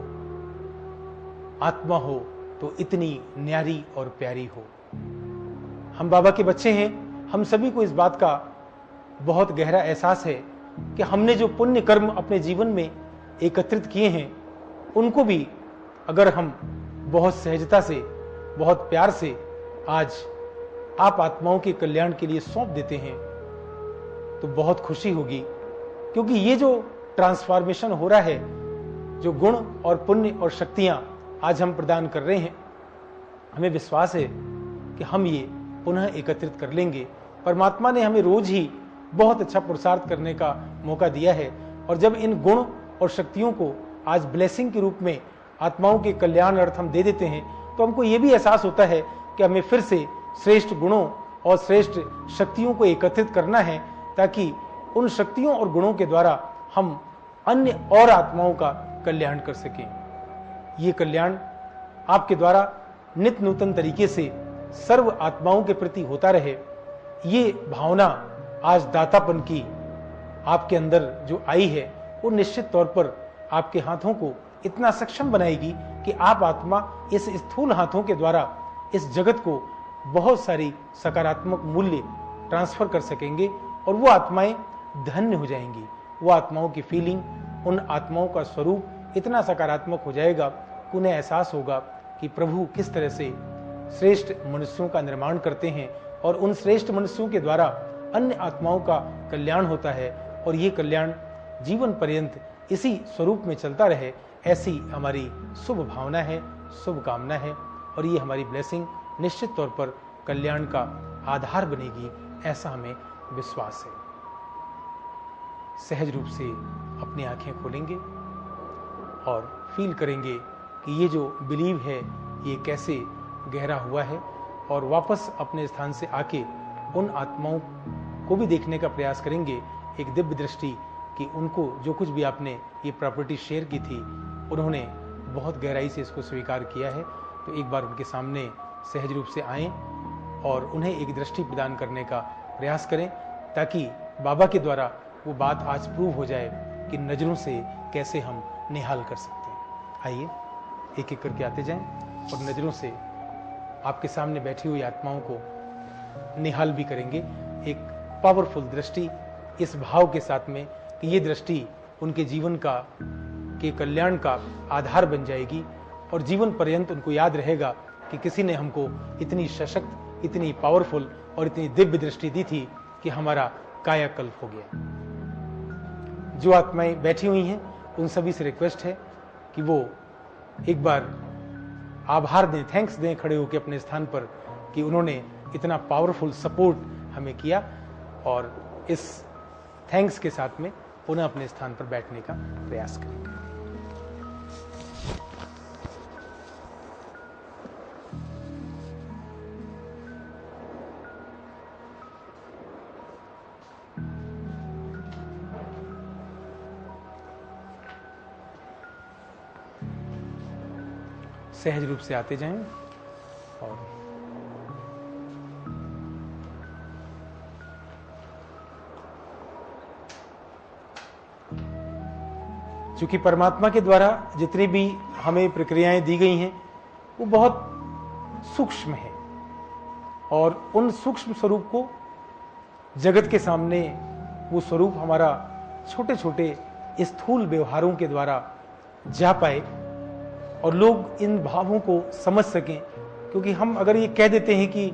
आत्मा हो तो इतनी न्यारी और प्यारी हो। हम बाबा के बच्चे हैं, हम सभी को इस बात का बहुत गहरा एहसास है कि हमने जो पुण्य कर्म अपने जीवन में एकत्रित किए हैं, उनको भी अगर हम बहुत सहजता से, बहुत प्यार से आज आप आत्माओं के कल्याण के लिए सौंप देते हैं तो बहुत खुशी होगी। क्योंकि ये जो ट्रांसफॉर्मेशन हो रहा है, जो गुण और पुण्य और शक्तियां आज हम प्रदान कर रहे हैं, हमें विश्वास है कि हम ये पुनः एकत्रित कर लेंगे। परमात्मा ने हमें रोज ही बहुत अच्छा पुरुषार्थ करने का मौका दिया है, और जब इन गुण और शक्तियों को आज ब्लेसिंग के रूप में आत्माओं के कल्याण अर्थ हम दे देते हैं, तो हमको ये भी एहसास होता है कि हमें फिर से श्रेष्ठ गुणों और श्रेष्ठ शक्तियों को एकत्रित करना है, ताकि उन शक्तियों और गुणों के द्वारा हम अन्य और आत्माओं का कल्याण कर सकें। ये कल्याण आपके द्वारा नित्य नूतन तरीके से सर्व आत्माओं के प्रति होता रहे। ये भावना आज दातापन की आपके अंदर जो आई है, वो निश्चित तौर पर आपके हाथों को इतना सक्षम बनाएगी कि आप आत्मा इस स्थूल हाथों के द्वारा इस जगत को बहुत सारी सकारात्मक मूल्य ट्रांसफर कर सकेंगे, और वो आत्माएं धन्य हो जाएंगी। वो आत्माओं की फीलिंग, उन आत्माओं का स्वरूप इतना सकारात्मक हो जाएगा कि उन्हें एहसास होगा कि प्रभु किस तरह से श्रेष्ठ मनुष्यों का निर्माण करते हैं, और उन श्रेष्ठ मनुष्यों के द्वारा अन्य आत्माओं का कल्याण होता है, और ये कल्याण जीवन पर्यंत इसी स्वरूप में चलता रहे। ऐसी हमारी शुभ भावना है, शुभ कामना है, और ये हमारी ब्लेसिंग निश्चित तौर पर कल्याण का आधार बनेगी, ऐसा हमें विश्वास है। सहज रूप से अपनी आंखें खोलेंगे और फील करेंगे कि ये जो बिलीव है ये कैसे गहरा हुआ है, और वापस अपने स्थान से आके उन आत्माओं को भी देखने का प्रयास करेंगे एक दिव्य दृष्टि कि उनको जो कुछ भी आपने ये प्रॉपर्टी शेयर की थी, उन्होंने बहुत गहराई से इसको स्वीकार किया है। तो एक बार उनके सामने सहज रूप से आएं और उन्हें एक दृष्टि प्रदान करने का प्रयास करें, ताकि बाबा के द्वारा वो बात आज प्रूव हो जाए कि नजरों से कैसे हम निहाल कर सकते हैं। आइए एक एक करके आते जाएं और नजरों से आपके सामने बैठी हुई आत्माओं को निहाल भी करेंगे, एक पावरफुल दृष्टि इस भाव के साथ में कि ये दृष्टि उनके जीवन का के कल्याण का आधार बन जाएगी, और जीवन पर्यंत उनको याद रहेगा कि किसी ने हमको इतनी सशक्त, इतनी पावरफुल और इतनी दिव्य दृष्टि दी थी कि हमारा कायाकल्प हो गया। जो आत्माएं बैठी हुई हैं उन सभी से रिक्वेस्ट है कि वो एक बार आभार दें, थैंक्स दें खड़े होकर अपने स्थान पर कि उन्होंने इतना पावरफुल सपोर्ट हमें किया, और इस थैंक्स के साथ में पुनः अपने स्थान पर बैठने का प्रयास करेंगे। सहज रूप से आते जाएं और चूंकि परमात्मा के द्वारा जितनी भी हमें प्रक्रियाएं दी गई हैं वो बहुत सूक्ष्म है, और उन सूक्ष्म स्वरूप को जगत के सामने वो स्वरूप हमारा छोटे छोटे स्थूल व्यवहारों के द्वारा जा पाए और लोग इन भावों को समझ सकें। क्योंकि हम अगर ये कह देते हैं कि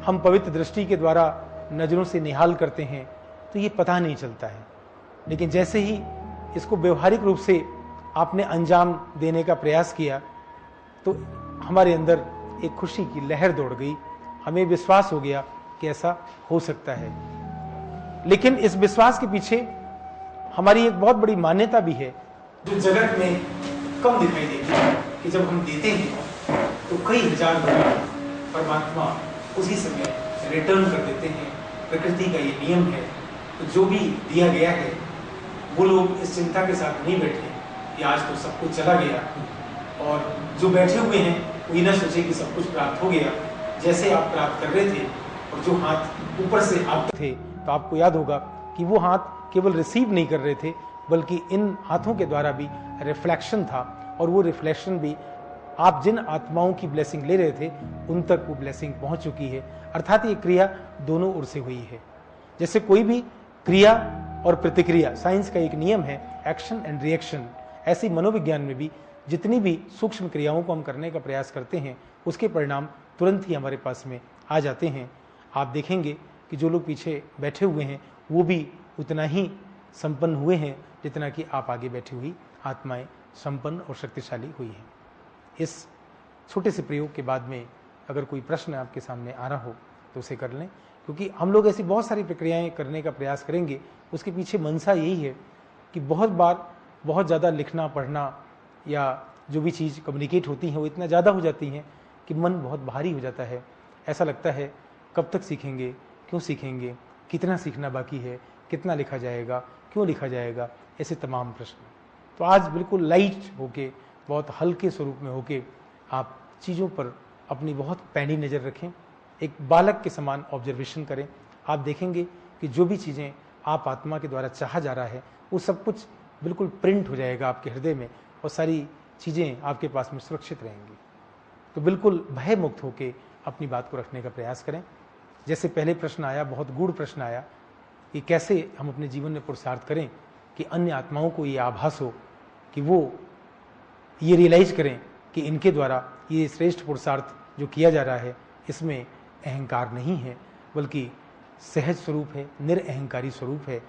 हम पवित्र दृष्टि के द्वारा नजरों से निहाल करते हैं तो ये पता नहीं चलता है, लेकिन जैसे ही इसको व्यवहारिक रूप से आपने अंजाम देने का प्रयास किया तो हमारे अंदर एक खुशी की लहर दौड़ गई। हमें विश्वास हो गया कि ऐसा हो सकता है। लेकिन इस विश्वास के पीछे हमारी एक बहुत बड़ी मान्यता भी है जो जगत में कम दिखाई देती है, कि जब हम देते हैं तो कई हजार बार परमात्मा उसी समय रिटर्न कर देते हैं। प्रकृति का ये नियम है तो जो भी दिया गया है वो लोग इस चिंता के साथ नहीं बैठे कि आज तो सब कुछ चला गया, और जो बैठे हुए हैं वो ये ना सोचे कि सब कुछ प्राप्त हो गया। जैसे आप प्राप्त कर रहे थे और जो हाथ ऊपर से आप थे, तो आपको याद होगा कि वो हाथ केवल रिसीव नहीं कर रहे थे, बल्कि इन हाथों के द्वारा भी रिफ्लेक्शन था, और वो रिफ्लेक्शन भी आप जिन आत्माओं की ब्लेसिंग ले रहे थे उन तक वो ब्लेसिंग पहुंच चुकी है। अर्थात ये क्रिया दोनों ओर से हुई है। जैसे कोई भी क्रिया और प्रतिक्रिया, साइंस का एक नियम है एक्शन एंड रिएक्शन, ऐसे मनोविज्ञान में भी जितनी भी सूक्ष्म क्रियाओं को हम करने का प्रयास करते हैं उसके परिणाम तुरंत ही हमारे पास में आ जाते हैं। आप देखेंगे कि जो लोग पीछे बैठे हुए हैं वो भी उतना ही संपन्न हुए हैं जितना कि आप आगे बैठी हुई आत्माएं संपन्न और शक्तिशाली हुई हैं। इस छोटे से प्रयोग के बाद में अगर कोई प्रश्न आपके सामने आ रहा हो तो उसे कर लें, क्योंकि हम लोग ऐसी बहुत सारी प्रक्रियाएं करने का प्रयास करेंगे। उसके पीछे मनसा यही है कि बहुत बार बहुत ज़्यादा लिखना पढ़ना या जो भी चीज़ कम्युनिकेट होती हैं वो इतना ज़्यादा हो जाती हैं कि मन बहुत भारी हो जाता है। ऐसा लगता है कब तक सीखेंगे, क्यों सीखेंगे, कितना सीखना बाकी है, कितना लिखा जाएगा, क्यों लिखा जाएगा, ऐसे तमाम प्रश्न। तो आज बिल्कुल लाइट होके, बहुत हल्के स्वरूप में होके आप चीज़ों पर अपनी बहुत पैनी नज़र रखें, एक बालक के समान ऑब्जर्वेशन करें। आप देखेंगे कि जो भी चीज़ें आप आत्मा के द्वारा चाहा जा रहा है वो सब कुछ बिल्कुल प्रिंट हो जाएगा आपके हृदय में, और सारी चीज़ें आपके पास में सुरक्षित रहेंगी। तो बिल्कुल भय मुक्त होकर अपनी बात को रखने का प्रयास करें। जैसे पहले प्रश्न आया, बहुत गूढ़ प्रश्न आया कि कैसे हम अपने जीवन में पुरुषार्थ करें कि अन्य आत्माओं को ये आभास हो कि वो ये रियलाइज करें कि इनके द्वारा ये श्रेष्ठ पुरुषार्थ जो किया जा रहा है इसमें अहंकार नहीं है, बल्कि सहज स्वरूप है, निरअहंकारी स्वरूप है,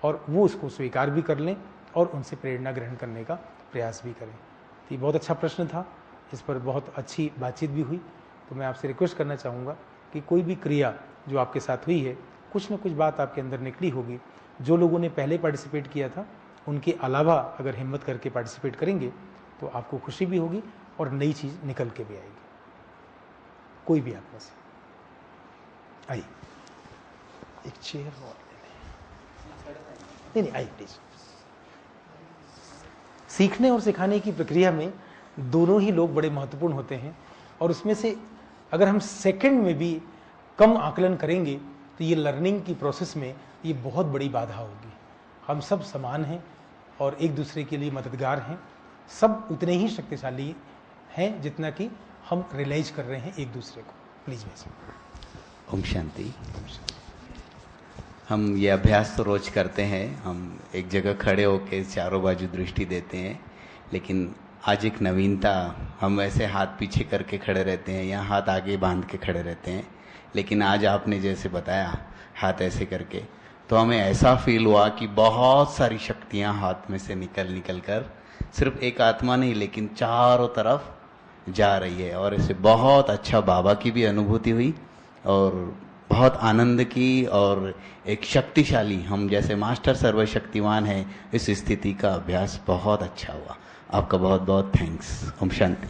और वो उसको स्वीकार भी कर लें और उनसे प्रेरणा ग्रहण करने का प्रयास भी करें। तो ये बहुत अच्छा प्रश्न था, इस पर बहुत अच्छी बातचीत भी हुई। तो मैं आपसे रिक्वेस्ट करना चाहूँगा कि कोई भी क्रिया जो आपके साथ हुई है, कुछ न कुछ बात आपके अंदर निकली होगी। जो लोगों ने पहले पार्टिसिपेट किया था उनके अलावा अगर हिम्मत करके पार्टिसिपेट करेंगे तो आपको खुशी भी होगी और नई चीज़ निकल के भी आएगी। कोई भी आत्मा से आइए, एक चेयर और नहीं, आइए प्लीज। सीखने और सिखाने की प्रक्रिया में दोनों ही लोग बड़े महत्वपूर्ण होते हैं, और उसमें से अगर हम सेकंड में भी कम आकलन करेंगे तो ये लर्निंग की प्रोसेस में ये बहुत बड़ी बाधा होगी। हम सब समान हैं और एक दूसरे के लिए मददगार हैं, सब उतने ही शक्तिशाली हैं जितना कि हम रियलाइज कर रहे हैं एक दूसरे को। प्लीज वैसे। ओम शांति। हम ये अभ्यास तो रोज करते हैं, हम एक जगह खड़े होकर चारों बाजू दृष्टि देते हैं, लेकिन आज एक नवीनता, हम ऐसे हाथ पीछे करके खड़े रहते हैं या हाथ आगे बांध के खड़े रहते हैं, लेकिन आज आपने जैसे बताया हाथ ऐसे करके, तो हमें ऐसा फील हुआ कि बहुत सारी शक्तियां हाथ में से निकल कर सिर्फ एक आत्मा नहीं लेकिन चारों तरफ जा रही है, और इसे बहुत अच्छा बाबा की भी अनुभूति हुई और बहुत आनंद की, और एक शक्तिशाली, हम जैसे मास्टर सर्वशक्तिवान है, इस स्थिति का अभ्यास बहुत अच्छा हुआ। आपका बहुत बहुत थैंक्स। ओम शांति।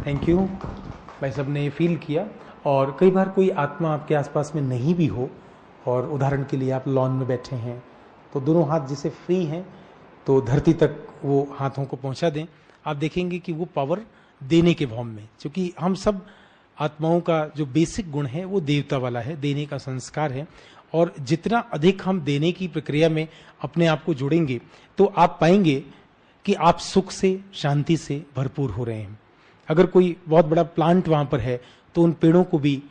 Thank you. भाई साहब ने ये फील किया, और कई बार कोई आत्मा आपके आसपास में नहीं भी हो, और उदाहरण के लिए आप लॉन में बैठे हैं तो दोनों हाथ जिसे फ्री हैं तो धरती तक वो हाथों को पहुंचा दें। आप देखेंगे कि वो पावर देने के भाव में, क्योंकि हम सब आत्माओं का जो बेसिक गुण है वो देवता वाला है, देने का संस्कार है, और जितना अधिक हम देने की प्रक्रिया में अपने आप को जोड़ेंगे तो आप पाएंगे कि आप सुख से, शांति से भरपूर हो रहे हैं। अगर कोई बहुत बड़ा प्लांट वहां पर है तो उन पेड़ों को भी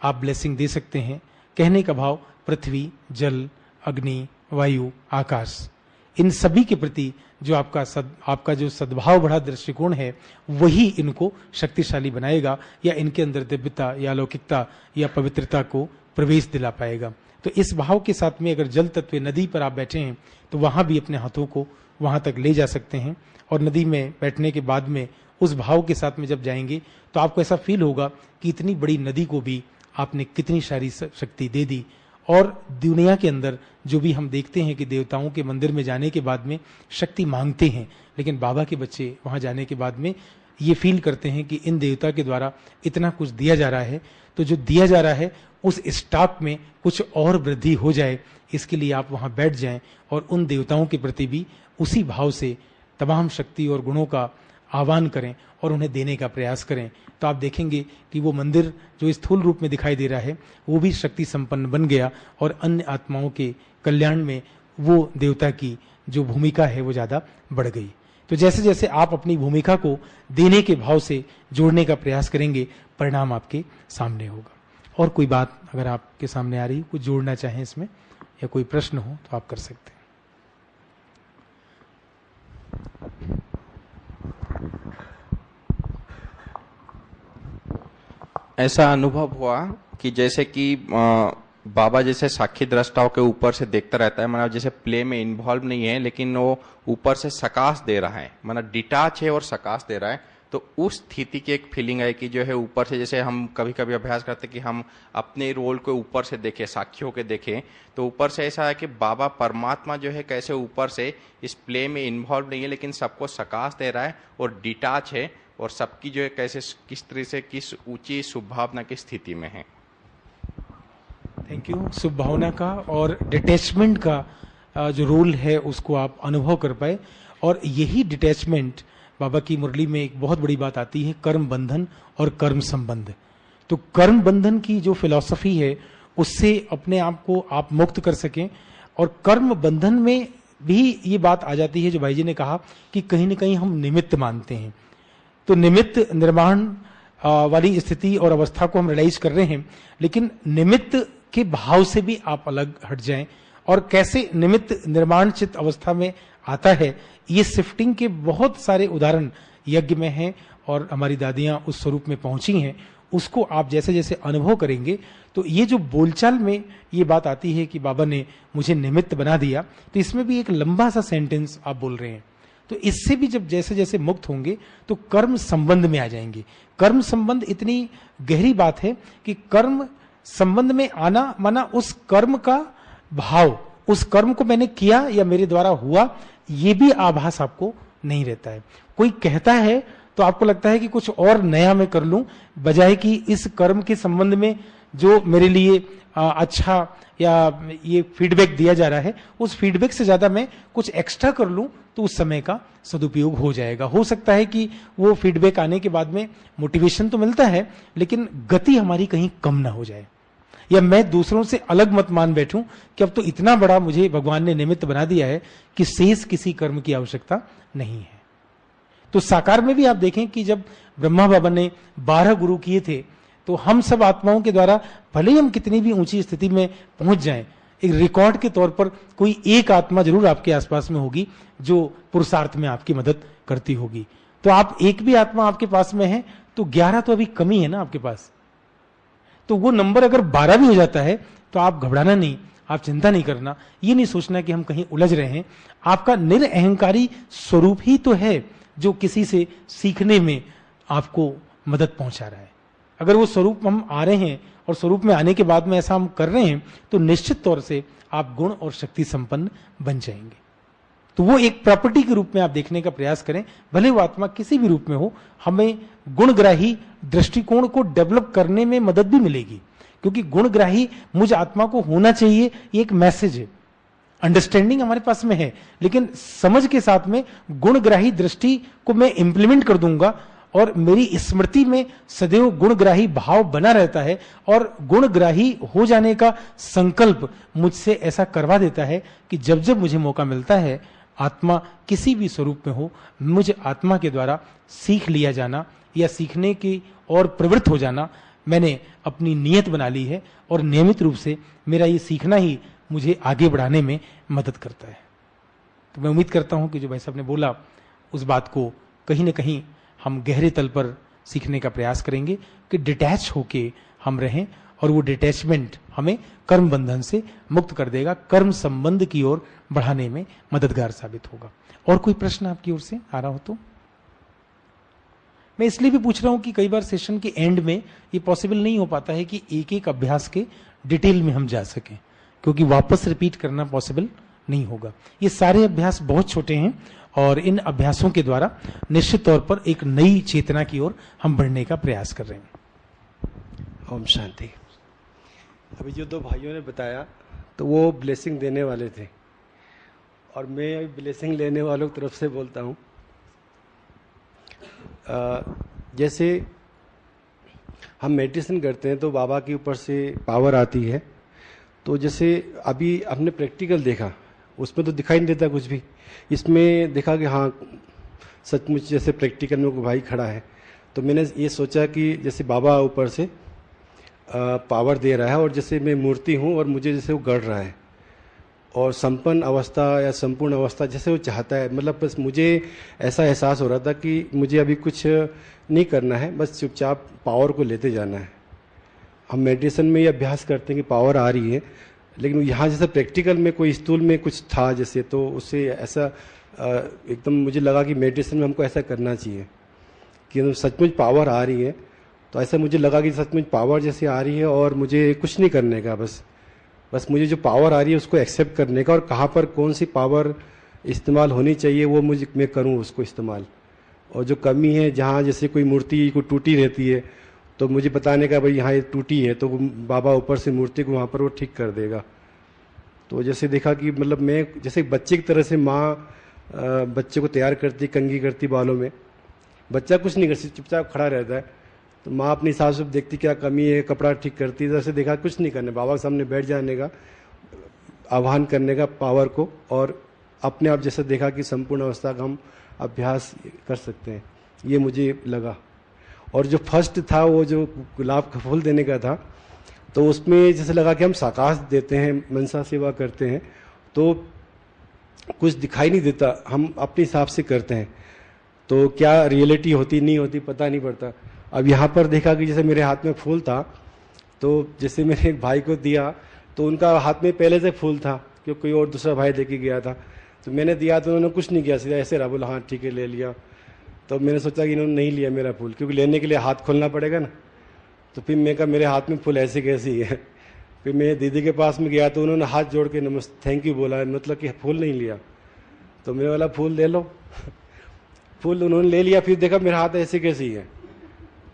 आप ब्लेसिंग दे सकते हैं। कहने का भाव पृथ्वी, जल, अग्नि, वायु, आकाश, इन सभी के प्रति जो आपका जो सद्भाव भरा दृष्टिकोण है वही इनको शक्तिशाली बनाएगा, या इनके अंदर दिव्यता या लौकिकता या पवित्रता को प्रवेश दिला पाएगा। तो इस भाव के साथ में अगर जल तत्व नदी पर आप बैठे हैं तो वहां भी अपने हाथों को वहां तक ले जा सकते हैं, और नदी में बैठने के बाद में उस भाव के साथ में जब जाएंगे तो आपको ऐसा फील होगा कि इतनी बड़ी नदी को भी आपने कितनी सारी शक्ति दे दी। और दुनिया के अंदर जो भी हम देखते हैं कि देवताओं के मंदिर में जाने के बाद में शक्ति मांगते हैं, लेकिन बाबा के बच्चे वहां जाने के बाद में ये फील करते हैं कि इन देवता के द्वारा इतना कुछ दिया जा रहा है, तो जो दिया जा रहा है उस स्टॉक में कुछ और वृद्धि हो जाए, इसके लिए आप वहां बैठ जाएं और उन देवताओं के प्रति भी उसी भाव से तमाम शक्ति और गुणों का आह्वान करें और उन्हें देने का प्रयास करें। तो आप देखेंगे कि वो मंदिर जो स्थूल रूप में दिखाई दे रहा है वो भी शक्ति संपन्न बन गया और अन्य आत्माओं के कल्याण में वो देवता की जो भूमिका है वो ज्यादा बढ़ गई। तो जैसे जैसे आप अपनी भूमिका को देने के भाव से जोड़ने का प्रयास करेंगे, परिणाम आपके सामने होगा। और कोई बात अगर आपके सामने आ रही, कुछ जोड़ना चाहें इसमें या कोई प्रश्न हो तो आप कर सकते हैं। ऐसा अनुभव हुआ कि जैसे कि बाबा जैसे साक्षी दृष्टाओं के ऊपर से देखता रहता है, मतलब जैसे प्ले में इन्वॉल्व नहीं है लेकिन वो ऊपर से सकाश दे रहा है, मतलब डिटाच है और सकाश दे रहा है। तो उस स्थिति की एक फीलिंग है कि जो है ऊपर से, जैसे हम कभी कभी अभ्यास करते हैं कि हम अपने रोल को ऊपर से देखें, साक्षियों के देखें, तो ऊपर से ऐसा है कि बाबा परमात्मा जो है कैसे ऊपर से इस प्ले में इन्वॉल्व नहीं है लेकिन सबको सकाश दे रहा है और डिटाच है और सबकी जो है कैसे किस तरह से किस ऊंची शुभ भावना की स्थिति में है। Thank you. शुभ भावना का और डिटैचमेंट का जो रोल है उसको आप अनुभव कर पाए, और यही डिटैचमेंट बाबा की मुरली में एक बहुत बड़ी बात आती है, कर्म बंधन और कर्म संबंध। तो कर्म बंधन की जो फिलॉसफी है उससे अपने आप को आप मुक्त कर सकें, और कर्म बंधन में भी ये बात आ जाती है जो भाई जी ने कहा कि कहीं ना कहीं हम निमित्त मानते हैं। तो निमित्त निर्माण वाली स्थिति और अवस्था को हम रियलाइज कर रहे हैं, लेकिन निमित्त के भाव से भी आप अलग हट जाएं, और कैसे निमित्त निर्माण चित्त अवस्था में आता है, ये शिफ्टिंग के बहुत सारे उदाहरण यज्ञ में हैं और हमारी दादियां उस स्वरूप में पहुंची हैं। उसको आप जैसे जैसे अनुभव करेंगे तो ये जो बोलचाल में ये बात आती है कि बाबा ने मुझे निमित्त बना दिया, तो इसमें भी एक लंबा सा सेंटेंस आप बोल रहे हैं। तो इससे भी जब जैसे जैसे मुक्त होंगे तो कर्म संबंध में आ जाएंगे। कर्म संबंध इतनी गहरी बात है कि कर्म संबंध में आना माना उस कर्म का भाव, उस कर्म को मैंने किया या मेरे द्वारा हुआ, ये भी आभास आपको नहीं रहता है। कोई कहता है तो आपको लगता है कि कुछ और नया मैं कर लूं, बजाय कि इस कर्म के संबंध में जो मेरे लिए अच्छा या ये फीडबैक दिया जा रहा है, उस फीडबैक से ज्यादा मैं कुछ एक्स्ट्रा कर लूं तो उस समय का सदुपयोग हो जाएगा। हो सकता है कि वो फीडबैक आने के बाद में मोटिवेशन तो मिलता है, लेकिन गति हमारी कहीं कम ना हो जाए, या मैं दूसरों से अलग मत मान बैठूं कि अब तो इतना बड़ा मुझे भगवान ने निमित्त बना दिया है कि शेष किसी कर्म की आवश्यकता नहीं है। तो साकार में भी आप देखें कि जब ब्रह्मा बाबा ने 12 गुरु किए थे, तो हम सब आत्माओं के द्वारा भले ही हम कितनी भी ऊंची स्थिति में पहुंच जाएं, एक रिकॉर्ड के तौर पर कोई एक आत्मा जरूर आपके आसपास में होगी जो पुरुषार्थ में आपकी मदद करती होगी। तो आप एक भी आत्मा आपके पास में है तो 11 तो अभी कमी है ना आपके पास। तो वो नंबर अगर 12 भी हो जाता है तो आप घबराना नहीं, आप चिंता नहीं करना, ये नहीं सोचना कि हम कहीं उलझ रहे हैं। आपका निरअहंकारी स्वरूप ही तो है जो किसी से सीखने में आपको मदद पहुंचा रहा है। अगर वो स्वरूप हम आ रहे हैं और स्वरूप में आने के बाद में ऐसा हम कर रहे हैं तो निश्चित तौर से आप गुण और शक्ति संपन्न बन जाएंगे। तो वो एक प्रॉपर्टी के रूप में आप देखने का प्रयास करें, भले वो आत्मा किसी भी रूप में हो। हमें गुणग्राही दृष्टिकोण को डेवलप करने में मदद भी मिलेगी, क्योंकि गुणग्राही मुझ आत्मा को होना चाहिए, ये एक मैसेज है। अंडरस्टैंडिंग हमारे पास में है, लेकिन समझ के साथ में गुणग्राही दृष्टि को मैं इंप्लीमेंट कर दूंगा और मेरी स्मृति में सदैव गुणग्राही भाव बना रहता है, और गुणग्राही हो जाने का संकल्प मुझसे ऐसा करवा देता है कि जब जब मुझे मौका मिलता है, आत्मा किसी भी स्वरूप में हो, मुझे आत्मा के द्वारा सीख लिया जाना या सीखने की और प्रवृत्त हो जाना मैंने अपनी नियत बना ली है, और नियमित रूप से मेरा ये सीखना ही मुझे आगे बढ़ाने में मदद करता है। तो मैं उम्मीद करता हूं कि जो भाई साहब ने बोला उस बात को कहीं ना कहीं हम गहरे तल पर सीखने का प्रयास करेंगे कि डिटैच होके हम रहें, और वो डिटैचमेंट हमें कर्म बंधन से मुक्त कर देगा, कर्म संबंध की ओर बढ़ाने में मददगार साबित होगा। और कोई प्रश्न आपकी ओर से आ रहा हो तो? मैं इसलिए भी पूछ रहा हूं कि कई बार सेशन के एंड में ये पॉसिबल नहीं हो पाता है कि एक एक अभ्यास के डिटेल में हम जा सकें, क्योंकि वापस रिपीट करना पॉसिबल नहीं होगा। ये सारे अभ्यास बहुत छोटे हैं और इन अभ्यासों के द्वारा निश्चित तौर पर एक नई चेतना की ओर हम बढ़ने का प्रयास कर रहे हैं। ओम शांति। अभी जो दो भाइयों ने बताया तो वो ब्लेसिंग देने वाले थे, और मैं अभी ब्लेसिंग लेने वालों की तरफ से बोलता हूँ। जैसे हम मेडिटेशन करते हैं तो बाबा के ऊपर से पावर आती है, तो जैसे अभी हमने प्रैक्टिकल देखा, उसमें तो दिखाई नहीं देता कुछ भी, इसमें देखा कि हाँ सचमुच जैसे प्रैक्टिकल में कोई भाई खड़ा है, तो मैंने ये सोचा कि जैसे बाबा ऊपर से पावर दे रहा है और जैसे मैं मूर्ति हूँ और मुझे जैसे वो गढ़ रहा है, और संपन्न अवस्था या संपूर्ण अवस्था जैसे वो चाहता है, मतलब बस मुझे ऐसा एहसास हो रहा था कि मुझे अभी कुछ नहीं करना है, बस चुपचाप पावर को लेते जाना है। हम मेडिटेशन में ये अभ्यास करते हैं कि पावर आ रही है, लेकिन यहाँ जैसे प्रैक्टिकल में कोई स्टूल में कुछ था जैसे, तो उससे ऐसा एकदम मुझे लगा कि मेडिटेशन में हमको ऐसा करना चाहिए कि सचमुच पावर आ रही है। तो ऐसा मुझे लगा कि सचमुच पावर जैसे आ रही है और मुझे कुछ नहीं करने का, बस मुझे जो पावर आ रही है उसको एक्सेप्ट करने का, और कहाँ पर कौन सी पावर इस्तेमाल होनी चाहिए वो मैं करूँ उसको इस्तेमाल। और जो कमी है, जहाँ जैसे कोई मूर्ति को टूटी रहती है, तो मुझे बताने का भाई यहाँ ये टूटी है, तो बाबा ऊपर से मूर्ति को वहाँ पर वो ठीक कर देगा। तो जैसे देखा कि मतलब मैं जैसे बच्चे की तरह से माँ बच्चे को तैयार करती, कंघी करती बालों में, बच्चा कुछ नहीं करती, चुपचाप खड़ा रहता है, तो माँ अपने हिसाब से देखती क्या कमी है, कपड़ा ठीक करती है। जैसे देखा कुछ नहीं करना, बाबा के सामने बैठ जाने का, आह्वान करने का पावर को, और अपने आप जैसे देखा कि संपूर्ण अवस्था का हम अभ्यास कर सकते हैं, ये मुझे लगा। और जो फर्स्ट था वो जो गुलाब का फूल देने का था, तो उसमें जैसे लगा कि हम साकाश देते हैं, मनसा सेवा करते हैं, तो कुछ दिखाई नहीं देता, हम अपने हिसाब से करते हैं, तो क्या रियलिटी होती नहीं होती पता नहीं पड़ता। अब यहाँ पर देखा कि जैसे मेरे हाथ में फूल था, तो जैसे मेरे एक भाई को दिया, तो उनका हाथ में पहले से फूल था, क्योंकि कोई और दूसरा भाई लेके गया था, तो मैंने दिया तो उन्होंने कुछ नहीं किया, सीधा ऐसे रहा, बोला हाँ ठीक है ले लिया। तो मैंने सोचा कि इन्होंने नहीं लिया मेरा फूल, क्योंकि लेने के लिए हाथ खोलना पड़ेगा ना, तो फिर मैं कहा मेरे हाथ में फूल ऐसे कैसे ही है। फिर मैं दीदी के पास में गया तो उन्होंने हाथ जोड़ के नमस्ते थैंक यू बोला, मतलब कि फूल नहीं लिया। तो मेरे वाला फूल ले लो फूल उन्होंने ले लिया, फिर देखा मेरा हाथ ऐसे कैसे ही है,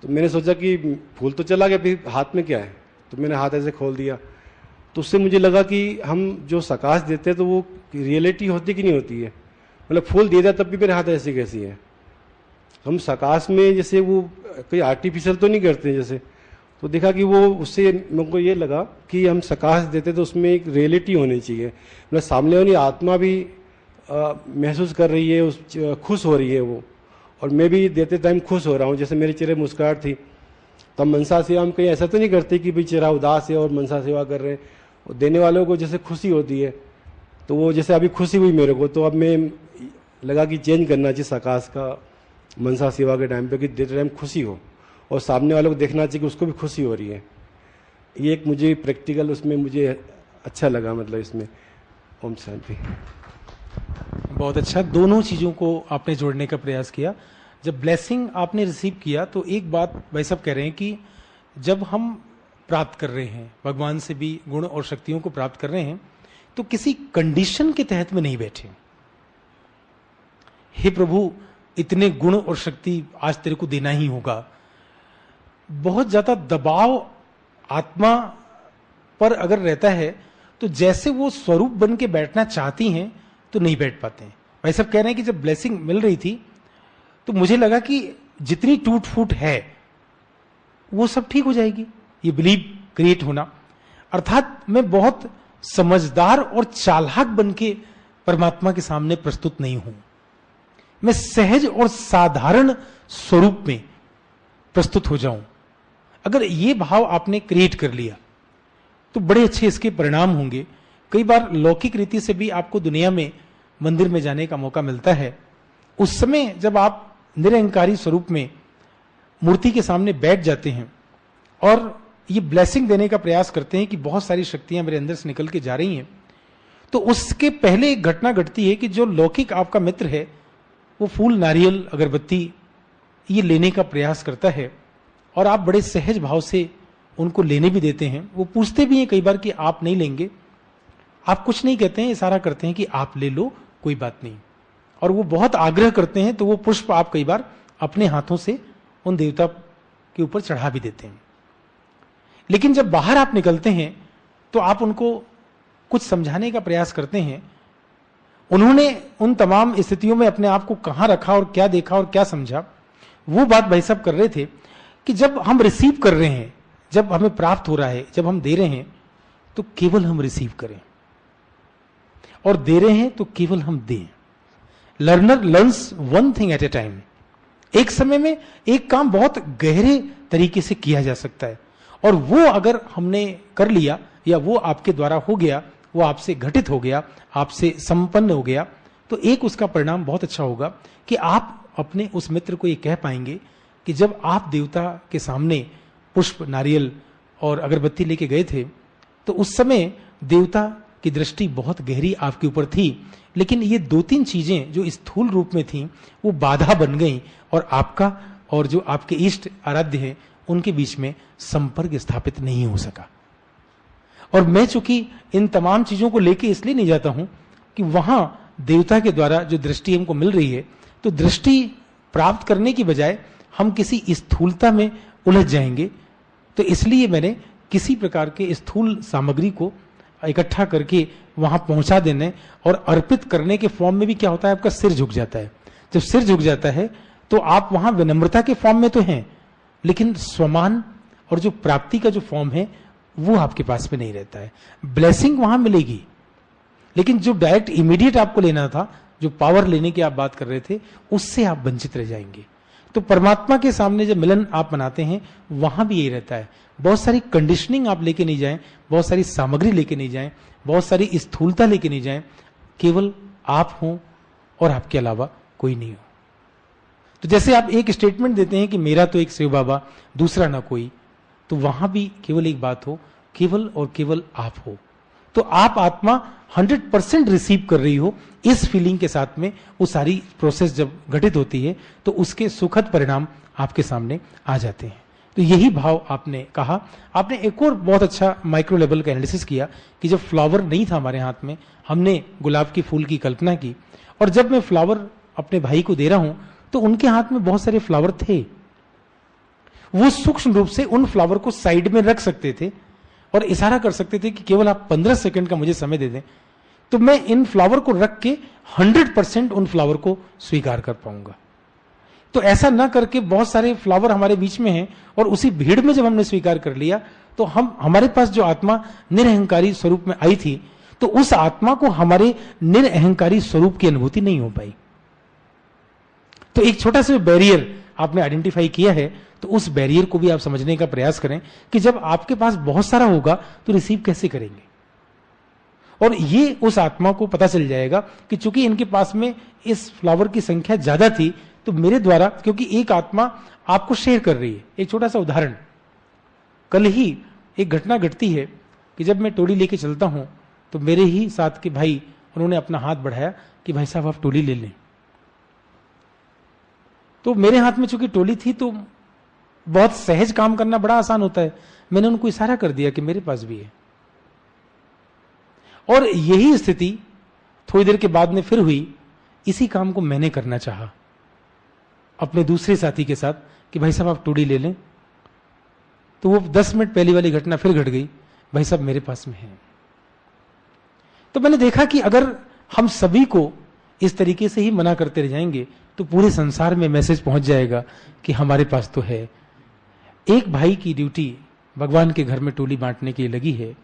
तो मैंने सोचा कि फूल तो चला गया, फिर हाथ में क्या है, तो मैंने हाथ ऐसे खोल दिया। तो उससे मुझे लगा कि हम जो सकाश देते हैं तो वो रियलिटी होती कि नहीं होती है, मतलब फूल दे दिया तब भी मेरे हाथ ऐसे कैसी है। हम सकाश में जैसे वो कोई आर्टिफिशियल तो नहीं करते जैसे, तो देखा कि वो उससे मेरे को ये लगा कि हम सकाश देते तो उसमें एक रियलिटी होनी चाहिए, मतलब सामने वाली आत्मा भी महसूस कर रही है, उस खुश हो रही है वो, और मैं भी देते टाइम खुश हो रहा हूँ, जैसे मेरे चेहरे मुस्कुराहट थी। तो हम मनसा सेवा हम कहीं ऐसा तो नहीं करते कि भाई चेहरा उदास है और मनसा सेवा कर रहे हैं, और देने वालों को जैसे खुशी होती है, तो वो जैसे अभी खुशी हुई मेरे को, तो अब मैं लगा कि चेंज करना चाहिए सकाश का मनसा सेवा के टाइम पे, कि देते टाइम खुशी हो और सामने वालों को देखना चाहिए कि उसको भी खुशी हो रही है। ये एक मुझे प्रैक्टिकल उसमें मुझे अच्छा लगा, मतलब इसमें। ओम शांति। बहुत अच्छा, दोनों चीजों को आपने जोड़ने का प्रयास किया। जब ब्लेसिंग आपने रिसीव किया तो एक बात भाई साहब कह रहे हैं कि जब हम प्राप्त कर रहे हैं भगवान से भी गुण और शक्तियों को प्राप्त कर रहे हैं, तो किसी कंडीशन के तहत में नहीं बैठे, हे प्रभु इतने गुण और शक्ति आज तेरे को देना ही होगा। बहुत ज्यादा दबाव आत्मा पर अगर रहता है तो जैसे वो स्वरूप बन के बैठना चाहती हैं तो नहीं बैठ पाते हैं। भाई साहब कह रहे हैं कि जब ब्लेसिंग मिल रही थी तो मुझे लगा कि जितनी टूट फूट है वो सब ठीक हो जाएगी, ये बिलीव क्रिएट होना, अर्थात मैं बहुत समझदार और चालाक बन के परमात्मा के सामने प्रस्तुत नहीं हूं, मैं सहज और साधारण स्वरूप में प्रस्तुत हो जाऊं। अगर ये भाव आपने क्रिएट कर लिया तो बड़े अच्छे इसके परिणाम होंगे। कई बार लौकिक रीति से भी आपको दुनिया में मंदिर में जाने का मौका मिलता है, उस समय जब आप निरंकारी स्वरूप में मूर्ति के सामने बैठ जाते हैं और ये ब्लेसिंग देने का प्रयास करते हैं कि बहुत सारी शक्तियां मेरे अंदर से निकल के जा रही हैं, तो उसके पहले एक घटना घटती है कि जो लौकिक आपका मित्र है वो फूल, नारियल, अगरबत्ती ये लेने का प्रयास करता है और आप बड़े सहज भाव से उनको लेने भी देते हैं। वो पूछते भी हैं कई बार कि आप नहीं लेंगे, आप कुछ नहीं कहते हैं, इशारा करते हैं कि आप ले लो, कोई बात नहीं। और वो बहुत आग्रह करते हैं तो वो पुष्प आप कई बार अपने हाथों से उन देवता के ऊपर चढ़ा भी देते हैं। लेकिन जब बाहर आप निकलते हैं तो आप उनको कुछ समझाने का प्रयास करते हैं। उन्होंने उन तमाम स्थितियों में अपने आप को कहां रखा और क्या देखा और क्या समझा, वो बात भाई साहब कर रहे थे कि जब हम रिसीव कर रहे हैं, जब हमें प्राप्त हो रहा है, जब हम दे रहे हैं तो केवल हम रिसीव करें, और दे रहे हैं तो केवल हम दें। Learner learns one thing at A time. एक समय में एक काम बहुत गहरे तरीके से किया जा सकता है, और वो अगर हमने कर लिया या वो आपके द्वारा हो गया, वो आपसे घटित हो गया, आपसे संपन्न हो गया, तो एक उसका परिणाम बहुत अच्छा होगा कि आप अपने उस मित्र को ये कह पाएंगे कि जब आप देवता के सामने पुष्प, नारियल और अगरबत्ती लेके गए थे तो उस समय देवता की दृष्टि बहुत गहरी आपके ऊपर थी, लेकिन ये 2-3 चीजें जो स्थूल रूप में थीं वो बाधा बन गईं और आपका और जो आपके इष्ट आराध्य हैं उनके बीच में संपर्क स्थापित नहीं हो सका। और मैं चूंकि इन तमाम चीजों को लेके इसलिए नहीं जाता हूं कि वहां देवता के द्वारा जो दृष्टि हमको मिल रही है, तो दृष्टि प्राप्त करने की बजाय हम किसी स्थूलता में उलझ जाएंगे। तो इसलिए मैंने किसी प्रकार के स्थूल सामग्री को इकट्ठा करके वहां पहुंचा देने और अर्पित करने के फॉर्म में भी क्या होता है, आपका सिर झुक जाता है। जब सिर झुक जाता है तो आप वहां विनम्रता के फॉर्म में तो हैं, लेकिन स्वमान और जो प्राप्ति का जो फॉर्म है वो आपके पास में नहीं रहता है। ब्लेसिंग वहां मिलेगी, लेकिन जो डायरेक्ट इमीडिएट आपको लेना था, जो पावर लेने की आप बात कर रहे थे, उससे आप वंचित रह जाएंगे। तो परमात्मा के सामने जब मिलन आप मनाते हैं वहां भी यही रहता है। बहुत सारी कंडीशनिंग आप लेके नहीं जाएं, बहुत सारी सामग्री लेके नहीं जाएं, बहुत सारी स्थूलता लेके नहीं जाएं, केवल आप हो और आपके अलावा कोई नहीं हो। तो जैसे आप एक स्टेटमेंट देते हैं कि मेरा तो एक शिव बाबा, दूसरा ना कोई, तो वहां भी केवल एक बात हो, केवल और केवल आप हो। तो आप आत्मा 100% रिसीव कर रही हो, इस फीलिंग के साथ में वो सारी प्रोसेस जब घटित होती है तो उसके सुखद परिणाम आपके सामने आ जाते हैं। तो यही भाव आपने कहा। आपने एक और बहुत अच्छा माइक्रो लेवल का एनालिसिस किया कि जब फ्लावर नहीं था हमारे हाथ में, हमने गुलाब के फूल की कल्पना की, और जब मैं फ्लावर अपने भाई को दे रहा हूं तो उनके हाथ में बहुत सारे फ्लावर थे। वो सूक्ष्म रूप से उन फ्लावर को साइड में रख सकते थे और इशारा कर सकते थे कि केवल आप 15 सेकंड का मुझे समय दे दें, तो मैं इन फ्लावर को रख के 100% उन फ्लावर को स्वीकार कर पाऊंगा। तो ऐसा ना करके बहुत सारे फ्लावर हमारे बीच में हैं और उसी भीड़ में जब हमने स्वीकार कर लिया तो हमारे पास जो आत्मा निरअहंकारी स्वरूप में आई थी, तो उस आत्मा को हमारे निरअहंकारी स्वरूप की अनुभूति नहीं हो पाई। तो एक छोटा सा बैरियर आपने आइडेंटिफाई किया है, तो उस बैरियर को भी आप समझने का प्रयास करें कि जब आपके पास बहुत सारा होगा तो रिसीव कैसे करेंगे। और ये उस आत्मा को पता चल जाएगा कि चूंकि इनके पास में इस फ्लावर की संख्या ज्यादा थी, तो मेरे द्वारा, क्योंकि एक आत्मा आपको शेयर कर रही है। एक छोटा सा उदाहरण, कल ही एक घटना घटती है कि जब मैं टोली लेके चलता हूं तो मेरे ही साथ के भाई, उन्होंने अपना हाथ बढ़ाया कि भाई साहब आप टोली ले लें। तो मेरे हाथ में चूंकि टोली थी तो बहुत सहज काम करना बड़ा आसान होता है, मैंने उनको इशारा कर दिया कि मेरे पास भी है। और यही स्थिति थोड़ी देर के बाद में फिर हुई। इसी काम को मैंने करना चाहा अपने दूसरे साथी के साथ कि भाई साहब आप टोली ले लें, तो वो 10 मिनट पहली वाली घटना फिर घट गई, भाई साहब मेरे पास में है। तो मैंने देखा कि अगर हम सभी को इस तरीके से ही मना करते रह जाएंगे तो पूरे संसार में मैसेज पहुंच जाएगा कि हमारे पास तो है। एक भाई की ड्यूटी भगवान के घर में टोली बांटने की लगी है,